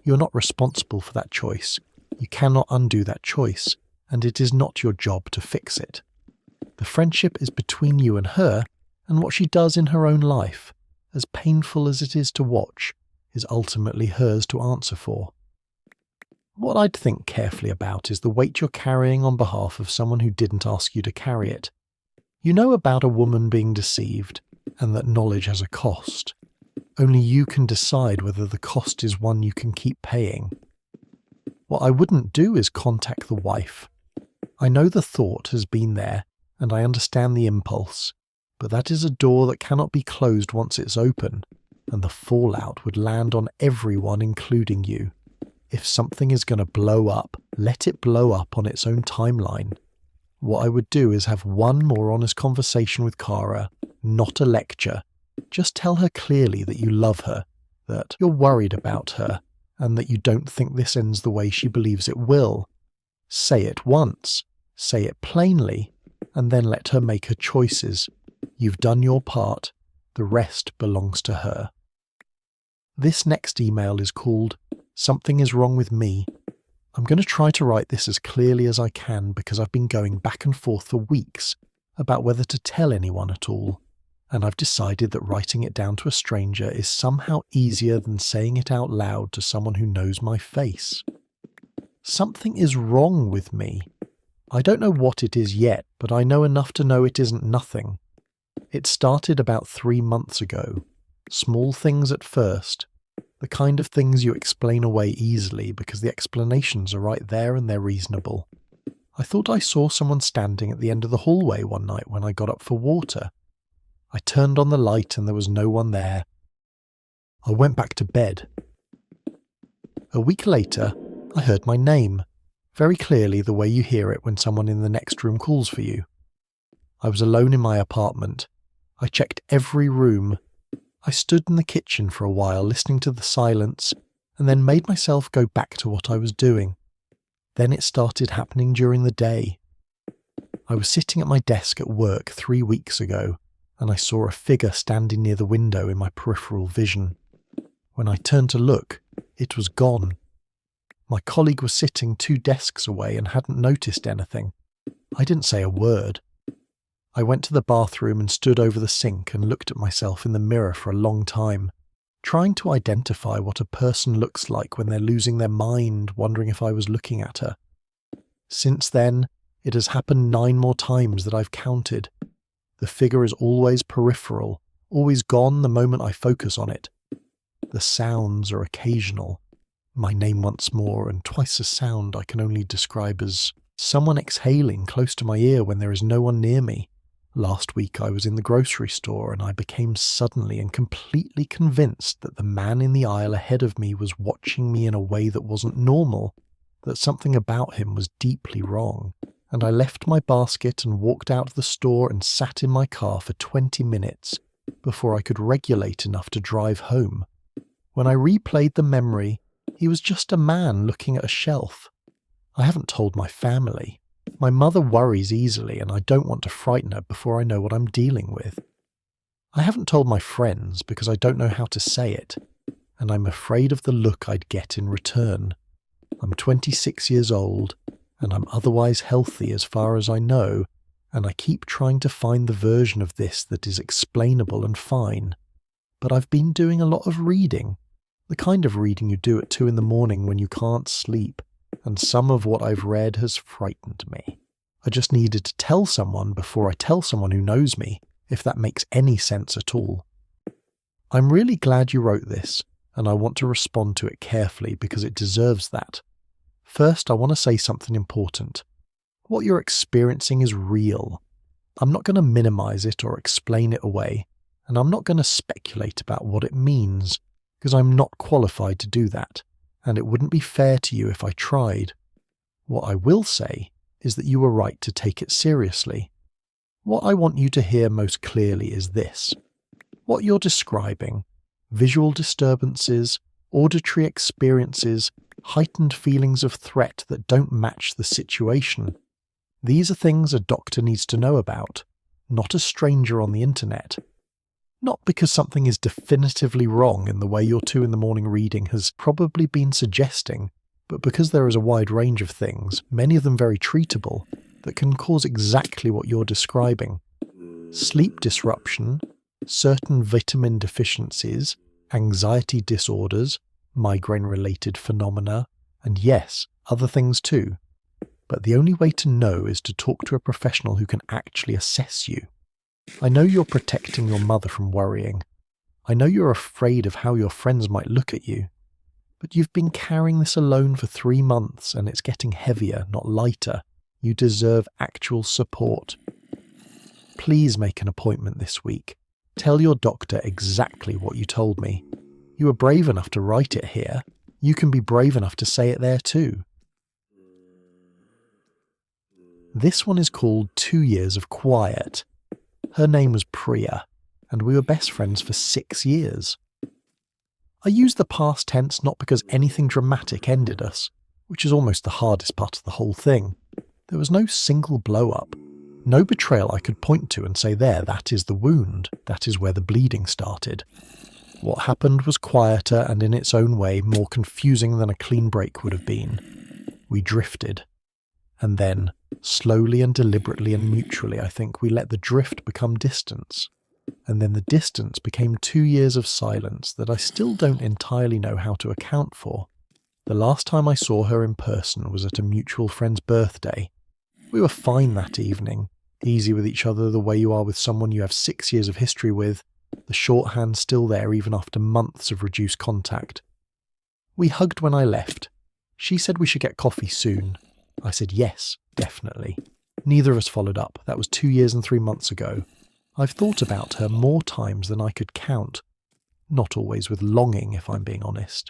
You're not responsible for that choice. You cannot undo that choice, and it is not your job to fix it. The friendship is between you and her, and what she does in her own life, as painful as it is to watch, is ultimately hers to answer for. What I'd think carefully about is the weight you're carrying on behalf of someone who didn't ask you to carry it. You know about a woman being deceived, and that knowledge has a cost. Only you can decide whether the cost is one you can keep paying. What I wouldn't do is contact the wife. I know the thought has been there, and I understand the impulse, but that is a door that cannot be closed once it's open, and the fallout would land on everyone, including you. If something is going to blow up, let it blow up on its own timeline. What I would do is have one more honest conversation with Kara, not a lecture. Just tell her clearly that you love her, that you're worried about her, and that you don't think this ends the way she believes it will. Say it once, say it plainly, and then let her make her choices. You've done your part, the rest belongs to her. This next email is called Something is Wrong with Me. I'm going to try to write this as clearly as I can because I've been going back and forth for weeks about whether to tell anyone at all, and I've decided that writing it down to a stranger is somehow easier than saying it out loud to someone who knows my face. Something is wrong with me. I don't know what it is yet, but I know enough to know it isn't nothing. It started about 3 months ago. Small things at first. The kind of things you explain away easily because the explanations are right there and they're reasonable. I thought I saw someone standing at the end of the hallway one night when I got up for water. I turned on the light and there was no one there. I went back to bed. A week later, I heard my name, very clearly the way you hear it when someone in the next room calls for you. I was alone in my apartment. I checked every room. I stood in the kitchen for a while listening to the silence and then made myself go back to what I was doing. Then it started happening during the day. I was sitting at my desk at work 3 weeks ago and I saw a figure standing near the window in my peripheral vision. When I turned to look, it was gone. My colleague was sitting 2 desks away and hadn't noticed anything. I didn't say a word. I went to the bathroom and stood over the sink and looked at myself in the mirror for a long time, trying to identify what a person looks like when they're losing their mind, wondering if I was looking at her. Since then, it has happened 9 more times that I've counted. The figure is always peripheral, always gone the moment I focus on it. The sounds are occasional. my name once more, and twice a sound I can only describe as someone exhaling close to my ear when there is no one near me. Last week I was in the grocery store and I became suddenly and completely convinced that the man in the aisle ahead of me was watching me in a way that wasn't normal, that something about him was deeply wrong. And I left my basket and walked out of the store and sat in my car for 20 minutes before I could regulate enough to drive home. When I replayed the memory, he was just a man looking at a shelf. I haven't told my family. My mother worries easily and I don't want to frighten her before I know what I'm dealing with. I haven't told my friends because I don't know how to say it, and I'm afraid of the look I'd get in return. I'm 26 years old, and I'm otherwise healthy as far as I know, and I keep trying to find the version of this that is explainable and fine. But I've been doing a lot of reading, the kind of reading you do at 2 in the morning when you can't sleep, and some of what I've read has frightened me. I just needed to tell someone before I tell someone who knows me, if that makes any sense at all. I'm really glad you wrote this, and I want to respond to it carefully because it deserves that. First, I want to say something important. What you're experiencing is real. I'm not going to minimize it or explain it away, and I'm not going to speculate about what it means, because I'm not qualified to do that, and it wouldn't be fair to you if I tried. What I will say is that you were right to take it seriously. What I want you to hear most clearly is this. What you're describing, visual disturbances, auditory experiences, heightened feelings of threat that don't match the situation, these are things a doctor needs to know about, not a stranger on the internet. Not because something is definitively wrong in the way your 2 in the morning reading has probably been suggesting, but because there is a wide range of things, many of them very treatable, that can cause exactly what you're describing. Sleep disruption, certain vitamin deficiencies, anxiety disorders, migraine-related phenomena, and yes, other things too. But the only way to know is to talk to a professional who can actually assess you. I know you're protecting your mother from worrying. I know you're afraid of how your friends might look at you. But you've been carrying this alone for 3 months and it's getting heavier, not lighter. You deserve actual support. Please make an appointment this week. Tell your doctor exactly what you told me. You were brave enough to write it here. You can be brave enough to say it there too. This one is called 2 Years of Quiet. Her name was Priya, and we were best friends for 6 years. I use the past tense not because anything dramatic ended us, which is almost the hardest part of the whole thing. There was no single blow-up, no betrayal I could point to and say, there, that is the wound, that is where the bleeding started. What happened was quieter and in its own way more confusing than a clean break would have been. We drifted. And then, slowly and deliberately and mutually, I think, we let the drift become distance. And then the distance became 2 years of silence that I still don't entirely know how to account for. The last time I saw her in person was at a mutual friend's birthday. We were fine that evening, easy with each other the way you are with someone you have 6 years of history with, the shorthand still there even after months of reduced contact. We hugged when I left. She said we should get coffee soon. I said yes, definitely. Neither of us followed up. That was 2 years and 3 months ago. I've thought about her more times than I could count. Not always with longing, if I'm being honest.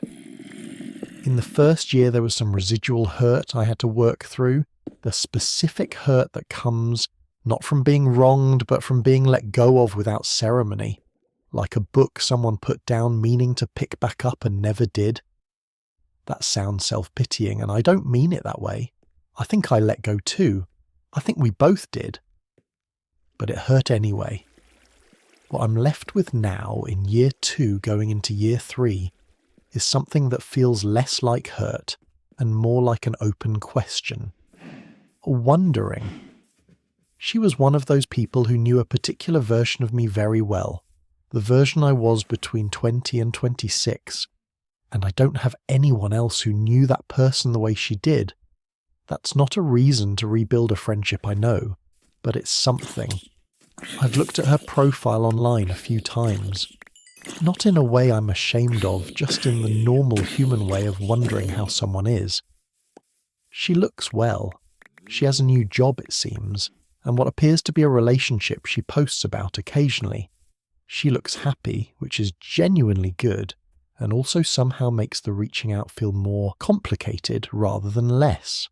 In the first year there was some residual hurt I had to work through. The specific hurt that comes not from being wronged, but from being let go of without ceremony. Like a book someone put down meaning to pick back up and never did. That sounds self-pitying, and I don't mean it that way. I think I let go too. I think we both did. But it hurt anyway. What I'm left with now, in year 2 going into year 3, is something that feels less like hurt and more like an open question. Wondering. She was one of those people who knew a particular version of me very well, the version I was between 20 and 26, and I don't have anyone else who knew that person the way she did. That's not a reason to rebuild a friendship, I know, but it's something. I've looked at her profile online a few times. Not in a way I'm ashamed of, just in the normal human way of wondering how someone is. She looks well. She has a new job, it seems, and what appears to be a relationship she posts about occasionally. She looks happy, which is genuinely good, and also somehow makes the reaching out feel more complicated rather than less.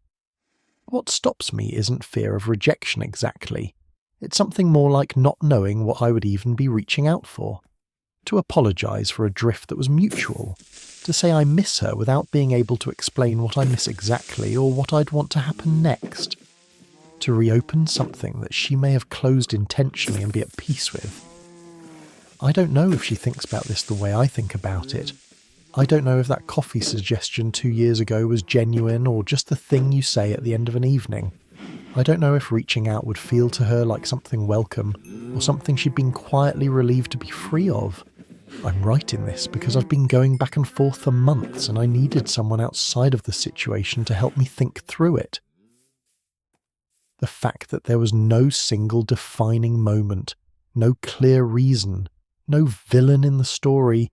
What stops me isn't fear of rejection exactly. It's something more like not knowing what I would even be reaching out for. To apologise for a drift that was mutual. To say I miss her without being able to explain what I miss exactly or what I'd want to happen next. To reopen something that she may have closed intentionally and be at peace with. I don't know if she thinks about this the way I think about it. I don't know if that coffee suggestion 2 years ago was genuine or just the thing you say at the end of an evening. I don't know if reaching out would feel to her like something welcome or something she'd been quietly relieved to be free of. I'm writing this because I've been going back and forth for months and I needed someone outside of the situation to help me think through it. The fact that there was no single defining moment, no clear reason, no villain in the story,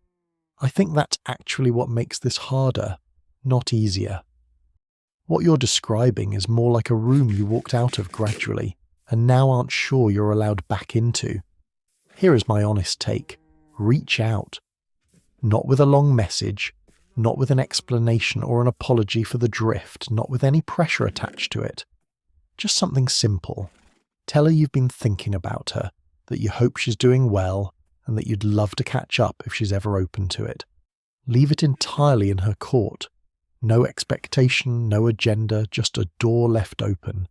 I think that's actually what makes this harder, not easier. What you're describing is more like a room you walked out of gradually, and now aren't sure you're allowed back into. Here is my honest take. Reach out. Not with a long message, not with an explanation or an apology for the drift, not with any pressure attached to it. Just something simple. Tell her you've been thinking about her, that you hope she's doing well, and that you'd love to catch up if she's ever open to it. Leave it entirely in her court. No expectation, no agenda, just a door left open.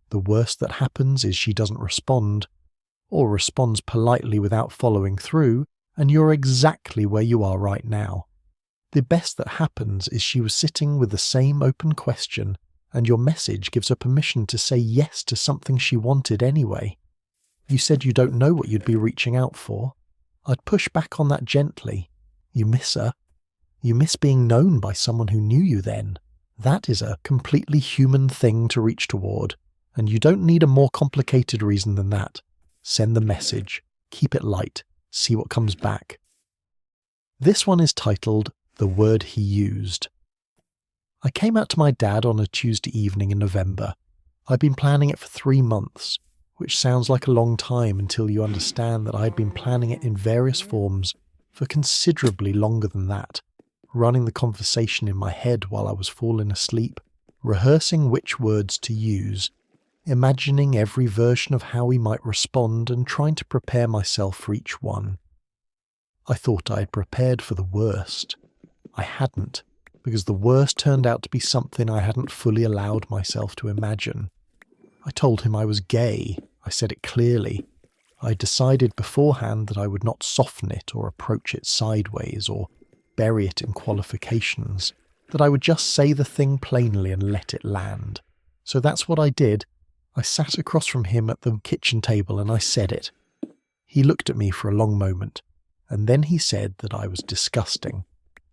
The worst that happens is she doesn't respond, or responds politely without following through, and you're exactly where you are right now. The best that happens is she was sitting with the same open question, and your message gives her permission to say yes to something she wanted anyway. You said you don't know what you'd be reaching out for. I'd push back on that gently. You miss her. You miss being known by someone who knew you then. That is a completely human thing to reach toward, and you don't need a more complicated reason than that. Send the message. Keep it light. See what comes back. This one is titled The Word He Used. I came out to my dad on a Tuesday evening in November. I'd been planning it for 3 months, which sounds like a long time until you understand that I had been planning it in various forms for considerably longer than that, running the conversation in my head while I was falling asleep, rehearsing which words to use, imagining every version of how he might respond and trying to prepare myself for each one. I thought I had prepared for the worst. I hadn't, because the worst turned out to be something I hadn't fully allowed myself to imagine. I told him I was gay. I said it clearly. I decided beforehand that I would not soften it or approach it sideways or bury it in qualifications, that I would just say the thing plainly and let it land. So that's what I did. I sat across from him at the kitchen table and I said it. He looked at me for a long moment, and then he said that I was disgusting.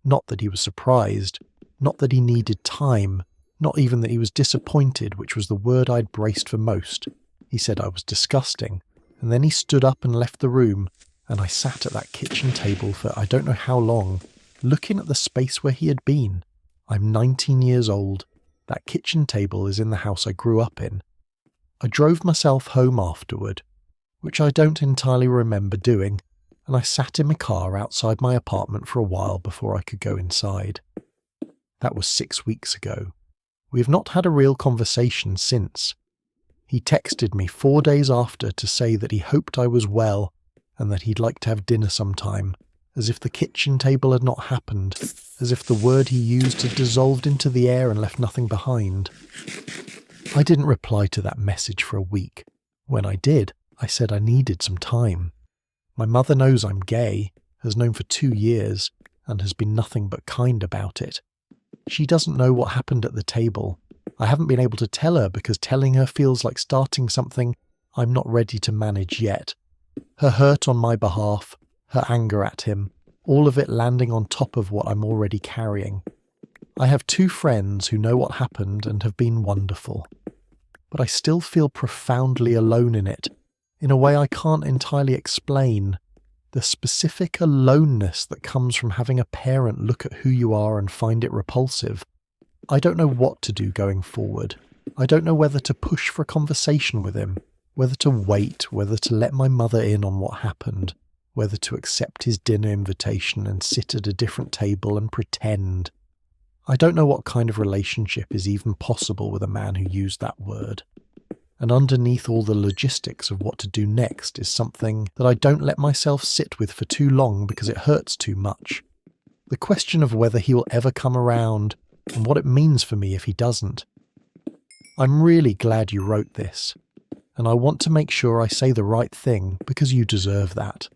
Not that he was surprised, not that he needed time, not even that he was disappointed, which was the word I'd braced for most. He said I was disgusting, and then he stood up and left the room, and I sat at that kitchen table for I don't know how long, looking at the space where he had been. I'm 19 years old. That kitchen table is in the house I grew up in. I drove myself home afterward, which I don't entirely remember doing, and I sat in my car outside my apartment for a while before I could go inside. That was 6 weeks ago. We have not had a real conversation since. He texted me 4 days after to say that he hoped I was well and that he'd like to have dinner sometime, as if the kitchen table had not happened, as if the word he used had dissolved into the air and left nothing behind. I didn't reply to that message for a week. When I did, I said I needed some time. My mother knows I'm gay, has known for 2 years, and has been nothing but kind about it. She doesn't know what happened at the table. I haven't been able to tell her because telling her feels like starting something I'm not ready to manage yet. Her hurt on my behalf, her anger at him, all of it landing on top of what I'm already carrying. I have 2 friends who know what happened and have been wonderful. But I still feel profoundly alone in it, in a way I can't entirely explain. The specific aloneness that comes from having a parent look at who you are and find it repulsive. I don't know what to do going forward. I don't know whether to push for a conversation with him, whether to wait, whether to let my mother in on what happened, whether to accept his dinner invitation and sit at a different table and pretend. I don't know what kind of relationship is even possible with a man who used that word. And underneath all the logistics of what to do next is something that I don't let myself sit with for too long because it hurts too much. The question of whether he will ever come around and what it means for me if he doesn't. I'm really glad you wrote this, and I want to make sure I say the right thing because you deserve that.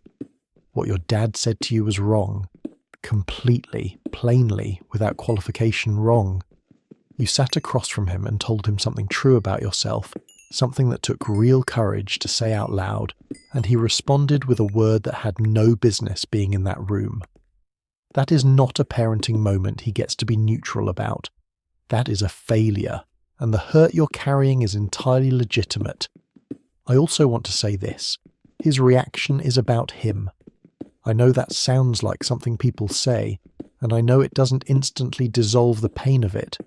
What your dad said to you was wrong. Completely, plainly, without qualification wrong. You sat across from him and told him something true about yourself, something that took real courage to say out loud, and he responded with a word that had no business being in that room. That is not a parenting moment he gets to be neutral about. That is a failure, and the hurt you're carrying is entirely legitimate. I also want to say this. His reaction is about him. I know that sounds like something people say, and I know it doesn't instantly dissolve the pain of it.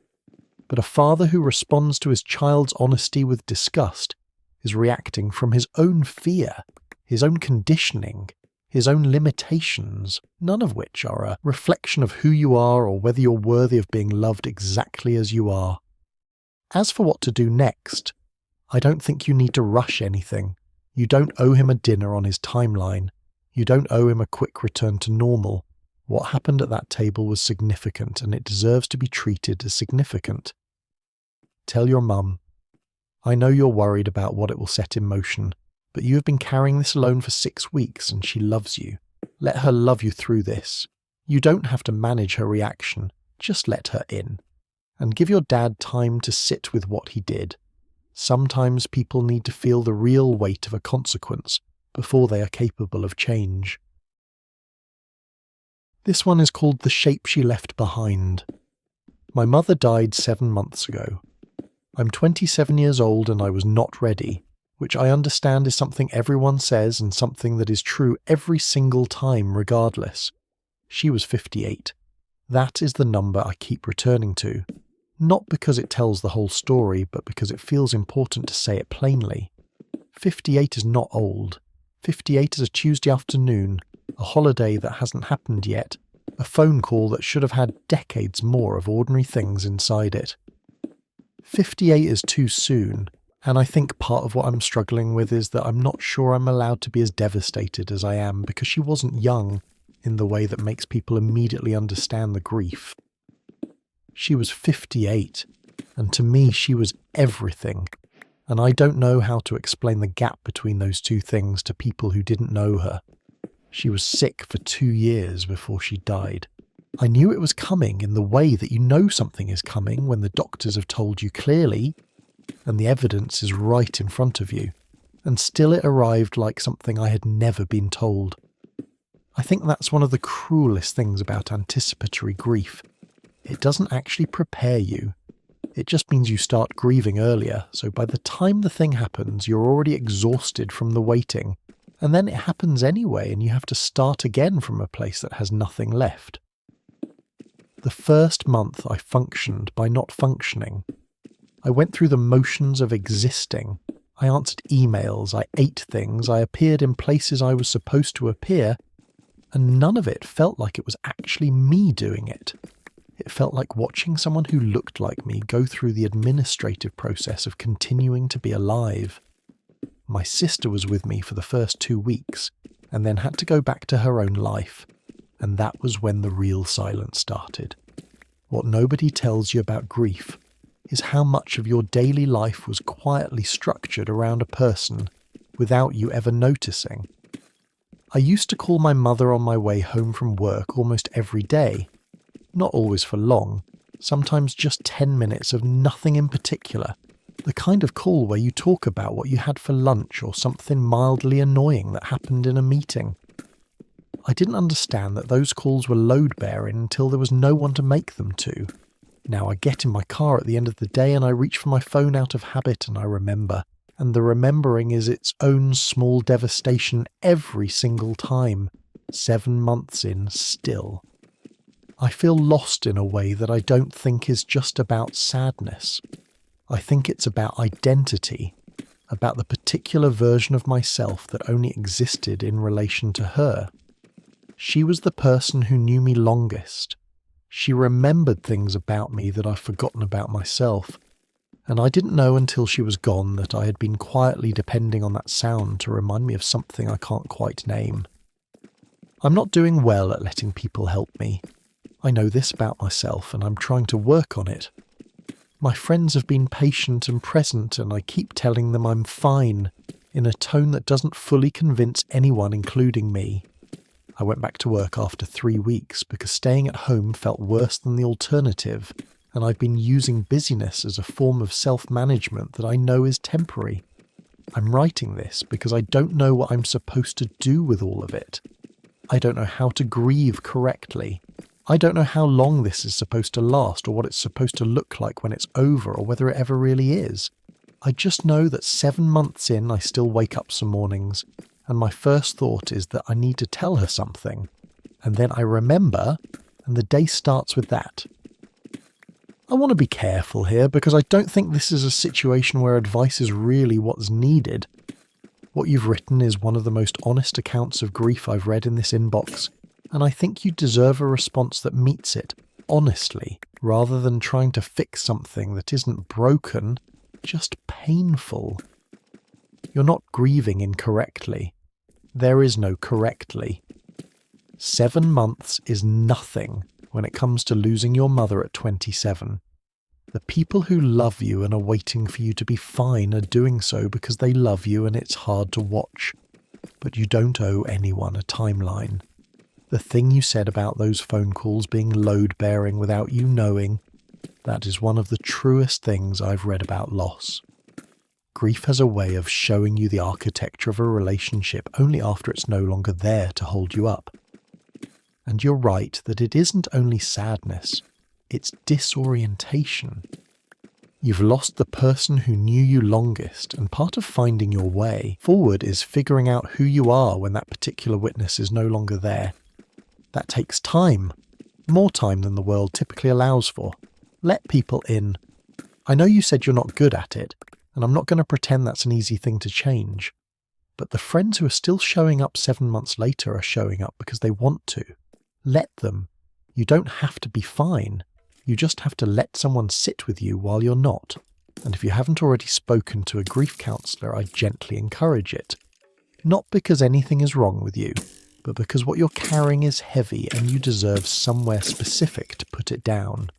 But a father who responds to his child's honesty with disgust is reacting from his own fear, his own conditioning, his own limitations, none of which are a reflection of who you are or whether you're worthy of being loved exactly as you are. As for what to do next, I don't think you need to rush anything. You don't owe him a dinner on his timeline. You don't owe him a quick return to normal. What happened at that table was significant, and it deserves to be treated as significant. Tell your mum, I know you're worried about what it will set in motion, but you have been carrying this alone for 6 weeks and she loves you. Let her love you through this. You don't have to manage her reaction, just let her in. And give your dad time to sit with what he did. Sometimes people need to feel the real weight of a consequence before they are capable of change. This one is called The Shape She Left Behind. My mother died 7 months ago. I'm 27 years old and I was not ready, which I understand is something everyone says and something that is true every single time regardless. She was 58. That is the number I keep returning to. Not because it tells the whole story, but because it feels important to say it plainly. 58 is not old. 58 is a Tuesday afternoon, a holiday that hasn't happened yet, a phone call that should have had decades more of ordinary things inside it. 58 is too soon, and I think part of what I'm struggling with is that I'm not sure I'm allowed to be as devastated as I am because she wasn't young in the way that makes people immediately understand the grief. She was 58, and to me she was everything, and I don't know how to explain the gap between those two things to people who didn't know her. She was sick for 2 years before she died. I knew it was coming in the way that you know something is coming when the doctors have told you clearly, and the evidence is right in front of you, and still it arrived like something I had never been told. I think that's one of the cruelest things about anticipatory grief. It doesn't actually prepare you. It just means you start grieving earlier, so by the time the thing happens, you're already exhausted from the waiting, and then it happens anyway and you have to start again from a place that has nothing left. The first month I functioned by not functioning. I went through the motions of existing. I answered emails, I ate things, I appeared in places I was supposed to appear, and none of it felt like it was actually me doing it. It felt like watching someone who looked like me go through the administrative process of continuing to be alive. My sister was with me for the first 2 weeks, and then had to go back to her own life, and that was when the real silence started. What nobody tells you about grief is how much of your daily life was quietly structured around a person without you ever noticing. I used to call my mother on my way home from work almost every day. Not always for long, sometimes just 10 minutes of nothing in particular. The kind of call where you talk about what you had for lunch or something mildly annoying that happened in a meeting. I didn't understand that those calls were load-bearing until there was no one to make them to. Now I get in my car at the end of the day and I reach for my phone out of habit and I remember. And the remembering is its own small devastation every single time. 7 months in still. I feel lost in a way that I don't think is just about sadness. I think it's about identity, about the particular version of myself that only existed in relation to her. She was the person who knew me longest. She remembered things about me that I've forgotten about myself, and I didn't know until she was gone that I had been quietly depending on that sound to remind me of something I can't quite name. I'm not doing well at letting people help me. I know this about myself, and I'm trying to work on it. My friends have been patient and present, and I keep telling them I'm fine, in a tone that doesn't fully convince anyone, including me. I went back to work after 3 weeks because staying at home felt worse than the alternative, and I've been using busyness as a form of self-management that I know is temporary. I'm writing this because I don't know what I'm supposed to do with all of it. I don't know how to grieve correctly. I don't know how long this is supposed to last or what it's supposed to look like when it's over or whether it ever really is. I just know that 7 months in I still wake up some mornings, and my first thought is that I need to tell her something. And then I remember, and the day starts with that. I want to be careful here because I don't think this is a situation where advice is really what's needed. What you've written is one of the most honest accounts of grief I've read in this inbox, and I think you deserve a response that meets it, honestly, rather than trying to fix something that isn't broken, just painful. You're not grieving incorrectly. There is no correctly. 7 months is nothing when it comes to losing your mother at 27. The people who love you and are waiting for you to be fine are doing so because they love you and it's hard to watch. But you don't owe anyone a timeline. The thing you said about those phone calls being load-bearing without you knowing, that is one of the truest things I've read about loss. Grief has a way of showing you the architecture of a relationship only after it's no longer there to hold you up. And you're right that it isn't only sadness, it's disorientation. You've lost the person who knew you longest, and part of finding your way forward is figuring out who you are when that particular witness is no longer there. That takes time, more time than the world typically allows for. Let people in. I know you said you're not good at it, and I'm not going to pretend that's an easy thing to change. But the friends who are still showing up 7 months later are showing up because they want to. Let them. You don't have to be fine. You just have to let someone sit with you while you're not. And if you haven't already spoken to a grief counsellor, I gently encourage it. Not because anything is wrong with you, but because what you're carrying is heavy and you deserve somewhere specific to put it down.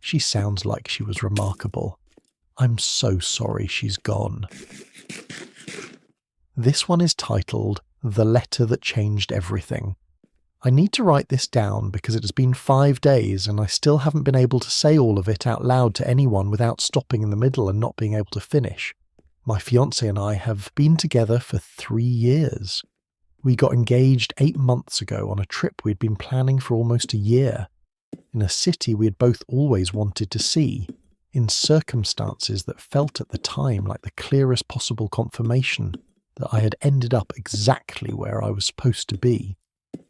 She sounds like she was remarkable. I'm so sorry she's gone. This one is titled The Letter That Changed Everything. I need to write this down because it has been 5 days and I still haven't been able to say all of it out loud to anyone without stopping in the middle and not being able to finish. My fiancé and I have been together for 3 years. We got engaged 8 months ago on a trip we'd been planning for almost a year, in a city we had both always wanted to see, in circumstances that felt at the time like the clearest possible confirmation that I had ended up exactly where I was supposed to be.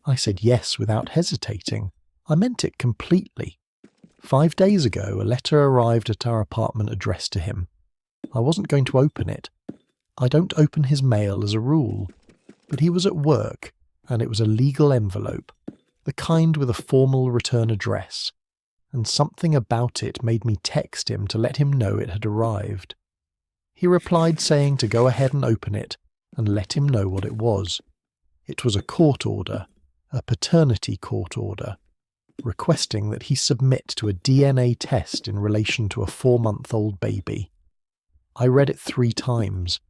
I said yes without hesitating. I meant it completely. 5 days ago, a letter arrived at our apartment addressed to him. I wasn't going to open it. I don't open his mail as a rule. But he was at work, and it was a legal envelope, the kind with a formal return address, and something about it made me text him to let him know it had arrived. He replied saying to go ahead and open it, and let him know what it was. It was a court order, a paternity court order, requesting that he submit to a DNA test in relation to a 4-month-old baby. I read it 3 times.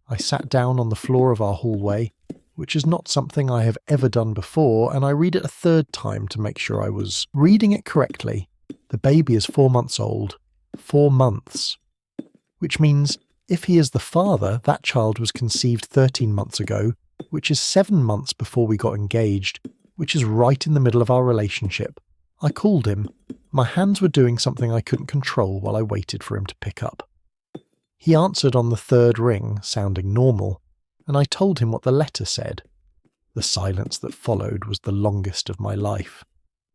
I sat down on the floor of our hallway, which is not something I have ever done before, and I read it a 3rd time to make sure I was reading it correctly. The baby is 4 months old. 4 months. Which means, if he is the father, that child was conceived 13 months ago, which is 7 months before we got engaged, which is right in the middle of our relationship. I called him. My hands were doing something I couldn't control while I waited for him to pick up. He answered on the 3rd ring, sounding normal, and I told him what the letter said. The The silence that followed was the longest of my life.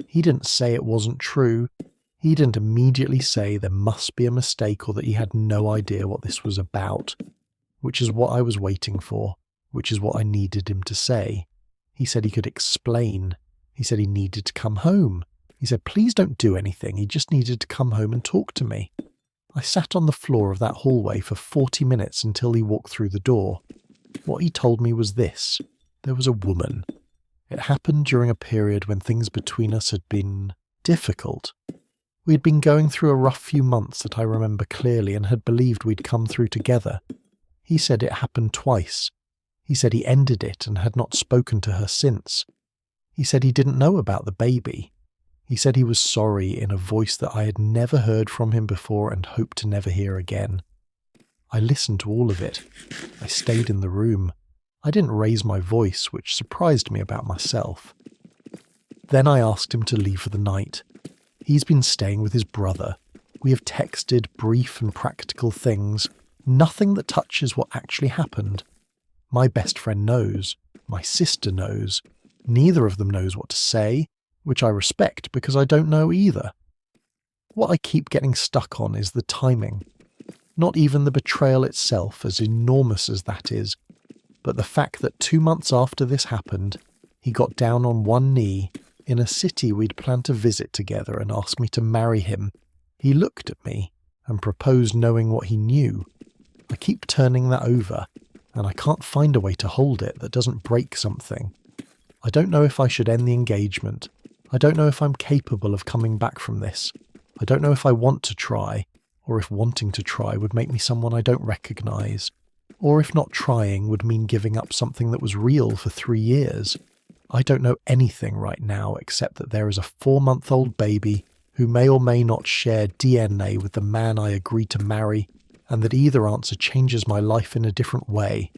He didn't say it wasn't true. He didn't immediately say there must be a mistake or that he had no idea what this was about, which is what I was waiting for, which is what I needed him to say. He said he could explain. He said he needed to come home. He said, please don't do anything. He just needed to come home and talk to me. I sat on the floor of that hallway for 40 minutes until he walked through the door. What he told me was this. There was a woman. It happened during a period when things between us had been difficult. We had been going through a rough few months that I remember clearly and had believed we'd come through together. He said it happened twice. He said he ended it and had not spoken to her since. He said he didn't know about the baby. He said he was sorry in a voice that I had never heard from him before and hoped to never hear again. I listened to all of it. I stayed in the room. I didn't raise my voice, which surprised me about myself. Then I asked him to leave for the night. He's been staying with his brother. We have texted brief and practical things, nothing that touches what actually happened. My best friend knows. My sister knows. Neither of them knows what to say, which I respect because I don't know either. What I keep getting stuck on is the timing. Not even the betrayal itself, as enormous as that is, but the fact that 2 months after this happened, he got down on one knee in a city we'd planned to visit together and asked me to marry him. He looked at me and proposed knowing what he knew. I keep turning that over, and I can't find a way to hold it that doesn't break something. I don't know if I should end the engagement. I don't know if I'm capable of coming back from this. I don't know if I want to try, or if wanting to try would make me someone I don't recognise, or if not trying would mean giving up something that was real for 3 years. I don't know anything right now except that there is a 4-month-old baby who may or may not share DNA with the man I agreed to marry, and that either answer changes my life in a different way.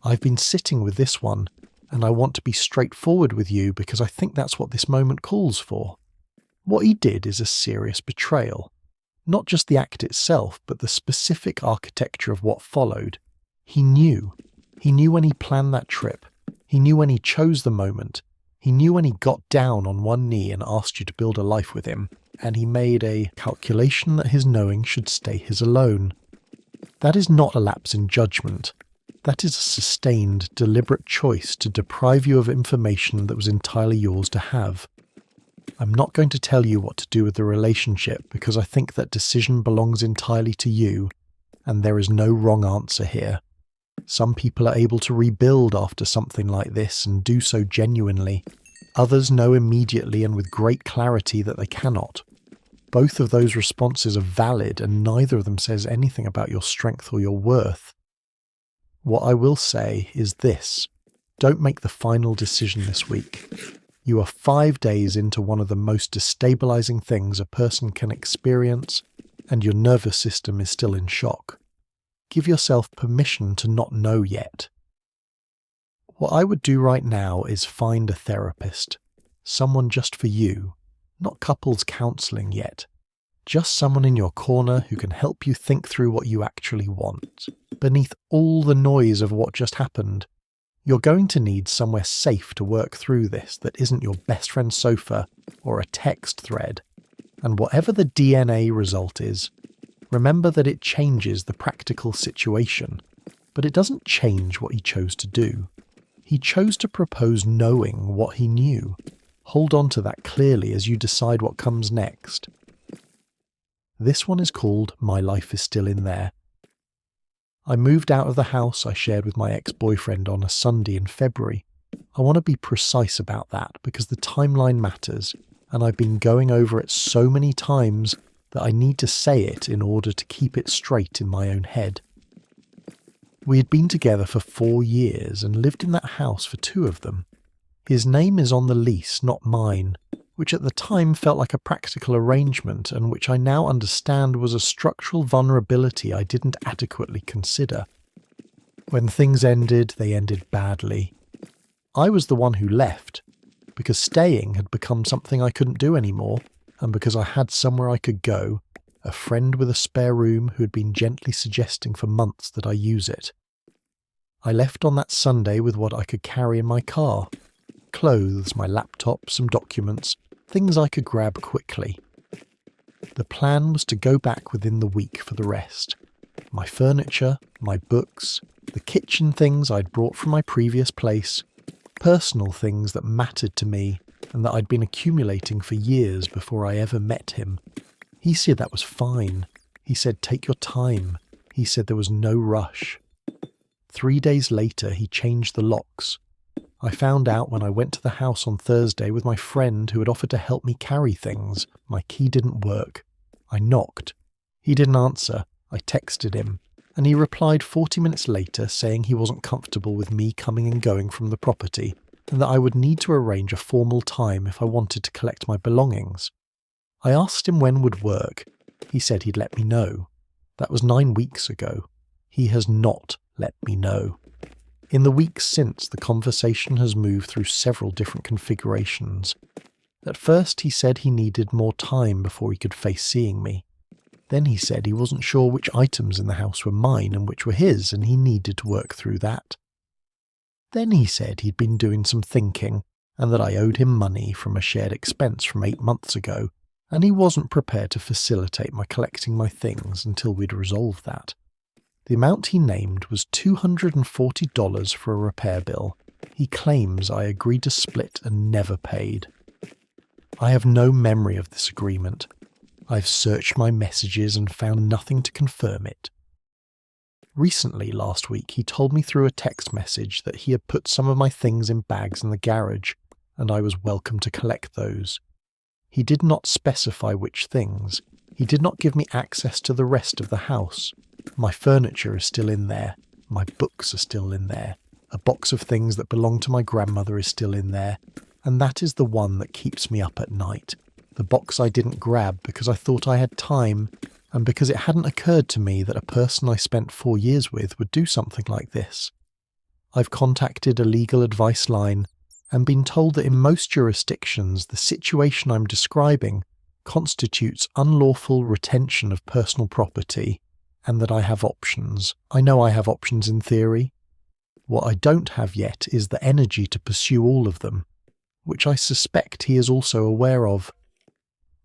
I've been sitting with this one, and I want to be straightforward with you because I think that's what this moment calls for. What he did is a serious betrayal. Not just the act itself, but the specific architecture of what followed. He knew. He knew when he planned that trip. He knew when he chose the moment. He knew when he got down on one knee and asked you to build a life with him, and he made a calculation that his knowing should stay his alone. That is not a lapse in judgment. That is a sustained, deliberate choice to deprive you of information that was entirely yours to have. I'm not going to tell you what to do with the relationship because I think that decision belongs entirely to you, and there is no wrong answer here. Some people are able to rebuild after something like this and do so genuinely. Others know immediately and with great clarity that they cannot. Both of those responses are valid, and neither of them says anything about your strength or your worth. What I will say is this: don't make the final decision this week. You are 5 days into one of the most destabilizing things a person can experience, and your nervous system is still in shock. Give yourself permission to not know yet. What I would do right now is find a therapist, someone just for you, not couples counselling yet. Just someone in your corner who can help you think through what you actually want, beneath all the noise of what just happened. You're going to need somewhere safe to work through this that isn't your best friend's sofa or a text thread. And whatever the DNA result is, remember that it changes the practical situation, but it doesn't change what he chose to do. He chose to propose knowing what he knew. Hold on to that clearly as you decide what comes next. This one is called My Life Is Still In There. I moved out of the house I shared with my ex-boyfriend on a Sunday in February. I want to be precise about that because the timeline matters, and I've been going over it so many times that I need to say it in order to keep it straight in my own head. We had been together for 4 years and lived in that house for 2 of them. His name is on the lease, not mine, which at the time felt like a practical arrangement and which I now understand was a structural vulnerability I didn't adequately consider. When things ended, they ended badly. I was the one who left, because staying had become something I couldn't do anymore, and because I had somewhere I could go, a friend with a spare room who had been gently suggesting for months that I use it. I left on that Sunday with what I could carry in my car. Clothes, my laptop, some documents, things I could grab quickly. The plan was to go back within the week for the rest. My furniture, my books, the kitchen things I'd brought from my previous place, personal things that mattered to me and that I'd been accumulating for years before I ever met him. He said that was fine. He said take your time. He said there was no rush. 3 days later he changed the locks. I found out when I went to the house on Thursday with my friend who had offered to help me carry things. My key didn't work. I knocked. He didn't answer. I texted him, and he replied 40 minutes later saying he wasn't comfortable with me coming and going from the property, and that I would need to arrange a formal time if I wanted to collect my belongings. I asked him when would work. He said he'd let me know. That was 9 weeks ago. He has not let me know. In the weeks since, the conversation has moved through several different configurations. At first he said he needed more time before he could face seeing me. Then he said he wasn't sure which items in the house were mine and which were his, and he needed to work through that. Then he said he'd been doing some thinking, and that I owed him money from a shared expense from 8 months ago, and he wasn't prepared to facilitate my collecting my things until we'd resolved that. The amount he named was $240 for a repair bill. He claims I agreed to split and never paid. I have no memory of this agreement. I've searched my messages and found nothing to confirm it. Recently, last week, he told me through a text message that he had put some of my things in bags in the garage, and I was welcome to collect those. He did not specify which things. He did not give me access to the rest of the house. My furniture is still in there. My books are still in there. A box of things that belong to my grandmother is still in there. And that is the one that keeps me up at night. The box I didn't grab because I thought I had time, and because it hadn't occurred to me that a person I spent 4 years with would do something like this. I've contacted a legal advice line and been told that in most jurisdictions the situation I'm describing constitutes unlawful retention of personal property, and that I have options. I know I have options in theory. What I don't have yet is the energy to pursue all of them, which I suspect he is also aware of.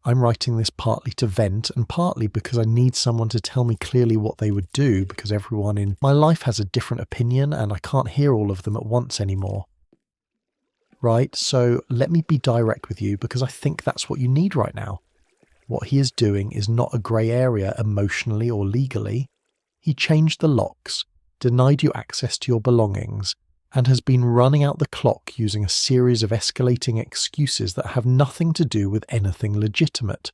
I'm writing this partly to vent and partly because I need someone to tell me clearly what they would do, because everyone in my life has a different opinion and I can't hear all of them at once anymore. Right, so let me be direct with you because I think that's what you need right now. What he is doing is not a grey area emotionally or legally. He changed the locks, denied you access to your belongings, and has been running out the clock using a series of escalating excuses that have nothing to do with anything legitimate.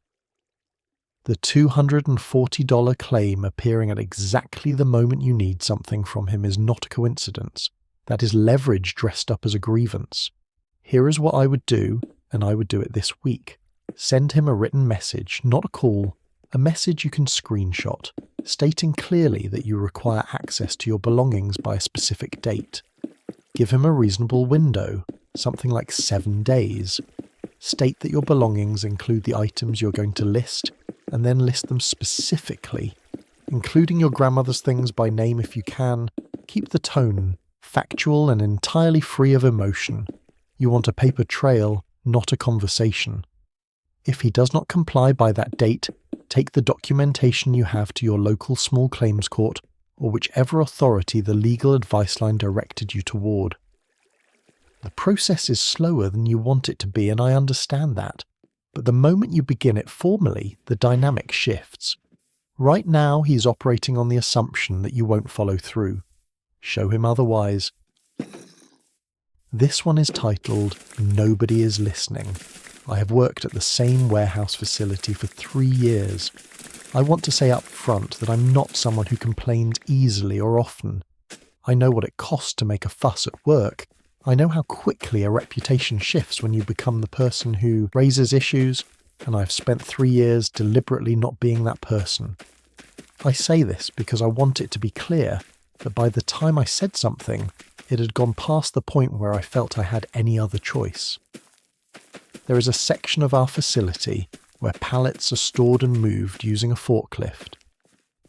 The $240 claim appearing at exactly the moment you need something from him is not a coincidence. That is leverage dressed up as a grievance. Here is what I would do, and I would do it this week. Send him a written message, not a call, a message you can screenshot, stating clearly that you require access to your belongings by a specific date. Give him a reasonable window, something like 7 days. State that your belongings include the items you're going to list, and then list them specifically, including your grandmother's things by name if you can. Keep the tone factual and entirely free of emotion. You want a paper trail, not a conversation. If he does not comply by that date, take the documentation you have to your local small claims court or whichever authority the legal advice line directed you toward. The process is slower than you want it to be, and I understand that. But the moment you begin it formally, the dynamic shifts. Right now, he's operating on the assumption that you won't follow through. Show him otherwise. This one is titled, Nobody is Listening. I have worked at the same warehouse facility for 3 years. I want to say up front that I'm not someone who complains easily or often. I know what it costs to make a fuss at work. I know how quickly a reputation shifts when you become the person who raises issues, and I've spent 3 years deliberately not being that person. I say this because I want it to be clear that by the time I said something, it had gone past the point where I felt I had any other choice. There is a section of our facility where pallets are stored and moved using a forklift.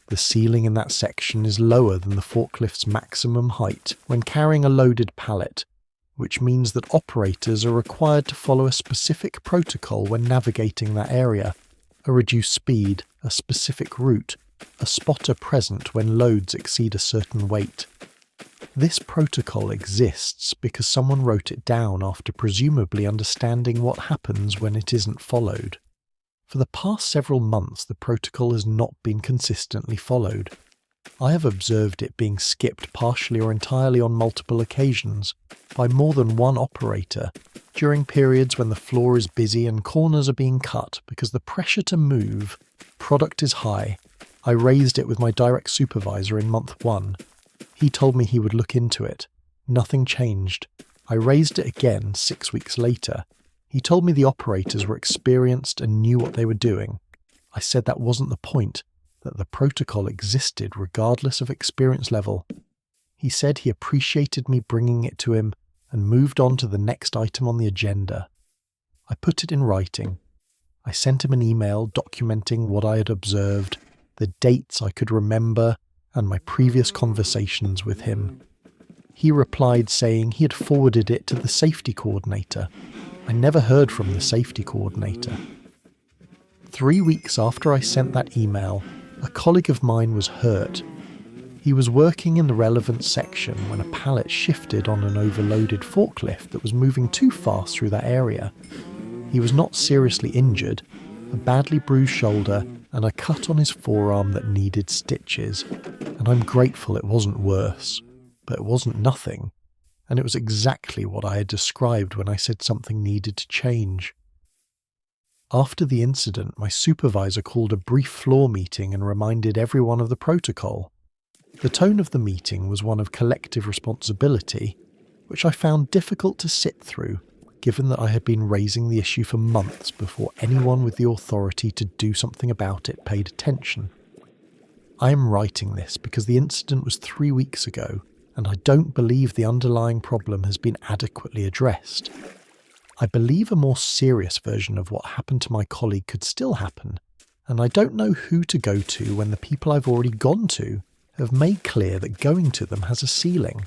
The ceiling in that section is lower than the forklift's maximum height when carrying a loaded pallet, which means that operators are required to follow a specific protocol when navigating that area, a reduced speed, a specific route, a spotter present when loads exceed a certain weight. This protocol exists because someone wrote it down after presumably understanding what happens when it isn't followed. For the past several months, the protocol has not been consistently followed. I have observed it being skipped partially or entirely on multiple occasions by more than one operator during periods when the floor is busy and corners are being cut because the pressure to move product is high. I raised it with my direct supervisor in month 1. He told me he would look into it. Nothing changed. I raised it again 6 weeks later. He told me the operators were experienced and knew what they were doing. I said that wasn't the point, that the protocol existed regardless of experience level. He said he appreciated me bringing it to him and moved on to the next item on the agenda. I put it in writing. I sent him an email documenting what I had observed, the dates I could remember, and my previous conversations with him. He replied saying he had forwarded it to the safety coordinator. I never heard from the safety coordinator. 3 weeks after I sent that email, a colleague of mine was hurt. He was working in the relevant section when a pallet shifted on an overloaded forklift that was moving too fast through that area. He was not seriously injured, a badly bruised shoulder and a cut on his forearm that needed stitches, and I'm grateful it wasn't worse, but it wasn't nothing, and it was exactly what I had described when I said something needed to change. After the incident, my supervisor called a brief floor meeting and reminded everyone of the protocol. The tone of the meeting was one of collective responsibility, which I found difficult to sit through, given that I had been raising the issue for months before anyone with the authority to do something about it paid attention. I am writing this because the incident was 3 weeks ago, and I don't believe the underlying problem has been adequately addressed. I believe a more serious version of what happened to my colleague could still happen, and I don't know who to go to when the people I've already gone to have made clear that going to them has a ceiling.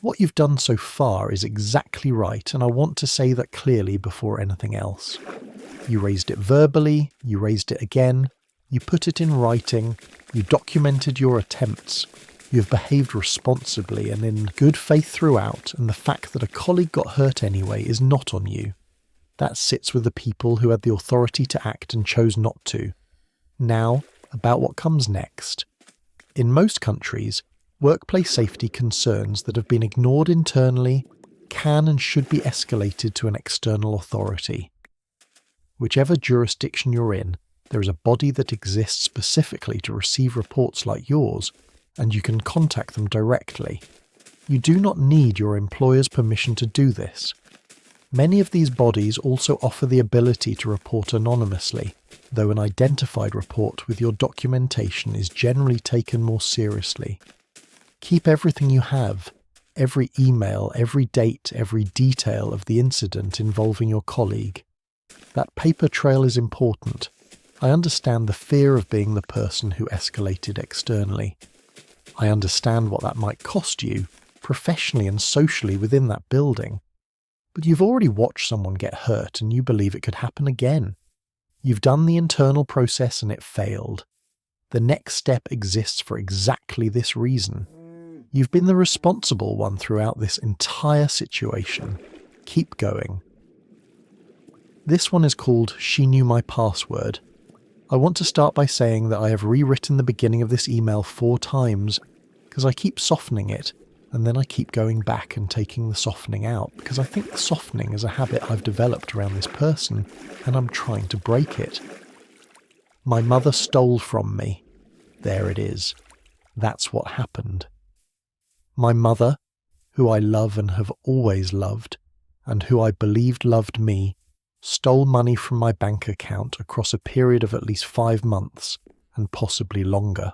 What you've done so far is exactly right, and I want to say that clearly before anything else. You raised it verbally, you raised it again, you put it in writing, you documented your attempts, you have behaved responsibly and in good faith throughout, and the fact that a colleague got hurt anyway is not on you. That sits with the people who had the authority to act and chose not to. Now, about what comes next. In most countries, workplace safety concerns that have been ignored internally can and should be escalated to an external authority. Whichever jurisdiction you're in, there is a body that exists specifically to receive reports like yours, and you can contact them directly. You do not need your employer's permission to do this. Many of these bodies also offer the ability to report anonymously, though an identified report with your documentation is generally taken more seriously. Keep everything you have, every email, every date, every detail of the incident involving your colleague. That paper trail is important. I understand the fear of being the person who escalated externally. I understand what that might cost you, professionally and socially within that building. But you've already watched someone get hurt and you believe it could happen again. You've done the internal process and it failed. The next step exists for exactly this reason. You've been the responsible one throughout this entire situation. Keep going. This one is called She Knew My Password. I want to start by saying that I have rewritten the beginning of this email 4 times because I keep softening it and then I keep going back and taking the softening out because I think softening is a habit I've developed around this person and I'm trying to break it. My mother stole from me. There it is. That's what happened. My mother, who I love and have always loved, and who I believed loved me, stole money from my bank account across a period of at least 5 months, and possibly longer.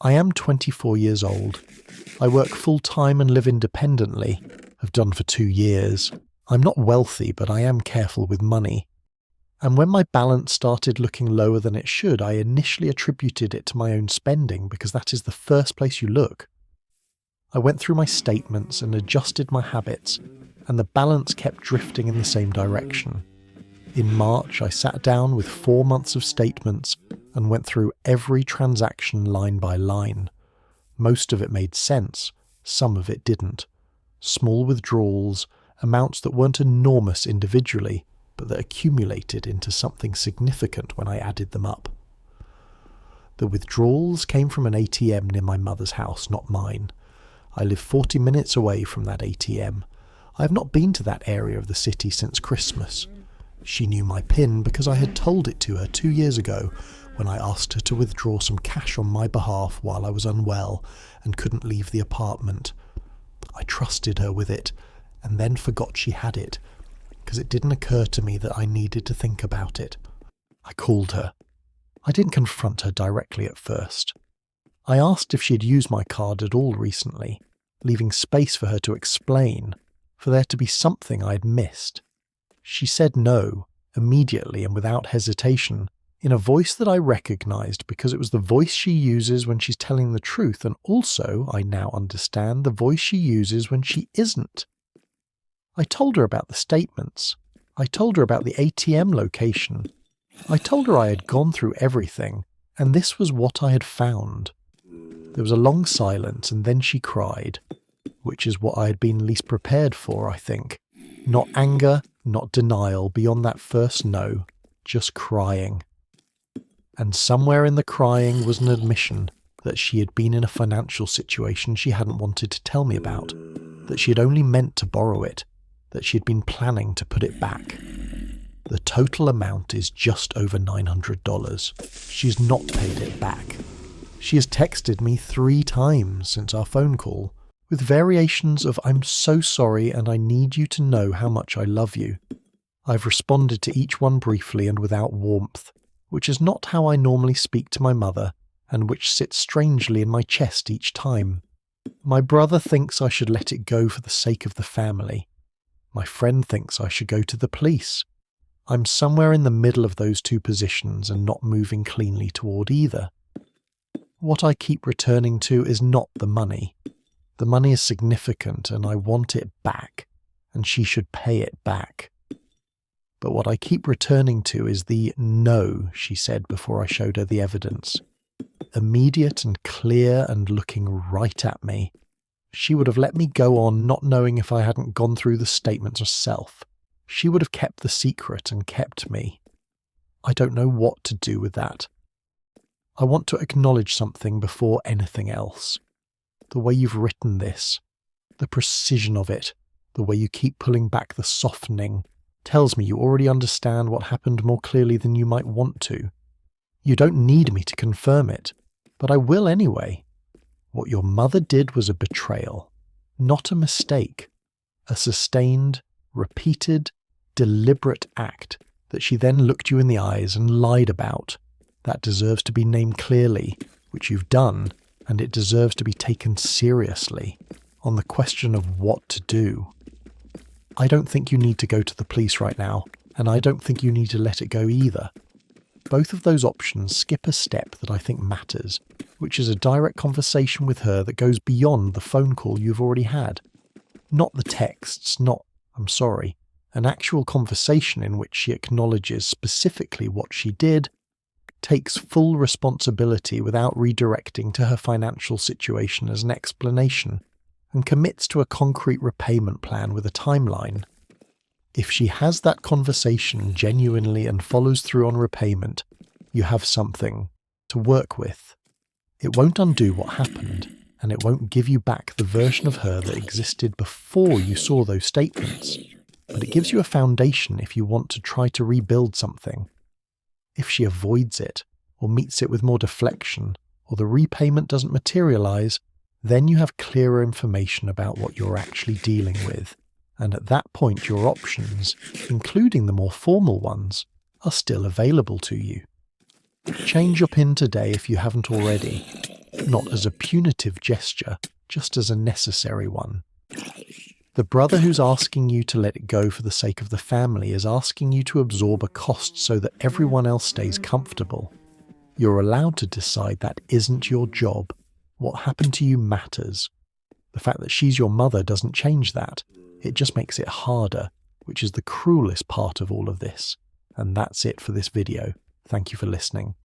I am 24 years old. I work full-time and live independently, have done for 2 years. I'm not wealthy, but I am careful with money. And when my balance started looking lower than it should, I initially attributed it to my own spending because that is the first place you look. I went through my statements and adjusted my habits, and the balance kept drifting in the same direction. In March, I sat down with 4 months of statements and went through every transaction line by line. Most of it made sense, some of it didn't. Small withdrawals, amounts that weren't enormous individually, but that accumulated into something significant when I added them up. The withdrawals came from an ATM near my mother's house, not mine. I live 40 minutes away from that ATM. I have not been to that area of the city since Christmas. She knew my PIN because I had told it to her 2 years ago when I asked her to withdraw some cash on my behalf while I was unwell and couldn't leave the apartment. I trusted her with it and then forgot she had it because it didn't occur to me that I needed to think about it. I called her. I didn't confront her directly at first. I asked if she had used my card at all recently, leaving space for her to explain, for there to be something I had missed. She said no, immediately and without hesitation, in a voice that I recognised because it was the voice she uses when she's telling the truth, and also, I now understand, the voice she uses when she isn't. I told her about the statements. I told her about the ATM location. I told her I had gone through everything, and this was what I had found. There was a long silence, and then she cried, which is what I had been least prepared for, I think. Not anger, not denial beyond that first no, just crying. And somewhere in the crying was an admission that she had been in a financial situation she hadn't wanted to tell me about, that she had only meant to borrow it, that she had been planning to put it back. The total amount is just over $900. She's not paid it back. She has texted me 3 times since our phone call, with variations of "I'm so sorry and I need you to know how much I love you." I've responded to each one briefly and without warmth, which is not how I normally speak to my mother, and which sits strangely in my chest each time. My brother thinks I should let it go for the sake of the family. My friend thinks I should go to the police. I'm somewhere in the middle of those two positions and not moving cleanly toward either. What I keep returning to is not the money. The money is significant and I want it back, and she should pay it back. But what I keep returning to is the "no" she said before I showed her the evidence. Immediate and clear and looking right at me. She would have let me go on not knowing if I hadn't gone through the statements herself. She would have kept the secret and kept me. I don't know what to do with that. I want to acknowledge something before anything else. The way you've written this, the precision of it, the way you keep pulling back the softening, tells me you already understand what happened more clearly than you might want to. You don't need me to confirm it, but I will anyway. What your mother did was a betrayal, not a mistake. A sustained, repeated, deliberate act that she then looked you in the eyes and lied about. That deserves to be named clearly, which you've done, and it deserves to be taken seriously on the question of what to do. I don't think you need to go to the police right now, and I don't think you need to let it go either. Both of those options skip a step that I think matters, which is a direct conversation with her that goes beyond the phone call you've already had. Not the texts, not "I'm sorry," an actual conversation in which she acknowledges specifically what she did, takes full responsibility without redirecting to her financial situation as an explanation, and commits to a concrete repayment plan with a timeline. If she has that conversation genuinely and follows through on repayment, you have something to work with. It won't undo what happened, and it won't give you back the version of her that existed before you saw those statements, but it gives you a foundation if you want to try to rebuild something. If she avoids it, or meets it with more deflection, or the repayment doesn't materialize, then you have clearer information about what you're actually dealing with, and at that point your options, including the more formal ones, are still available to you. Change your PIN today if you haven't already, not as a punitive gesture, just as a necessary one. The brother who's asking you to let it go for the sake of the family is asking you to absorb a cost so that everyone else stays comfortable. You're allowed to decide that isn't your job. What happened to you matters. The fact that she's your mother doesn't change that. It just makes it harder, which is the cruelest part of all of this. And that's it for this video. Thank you for listening.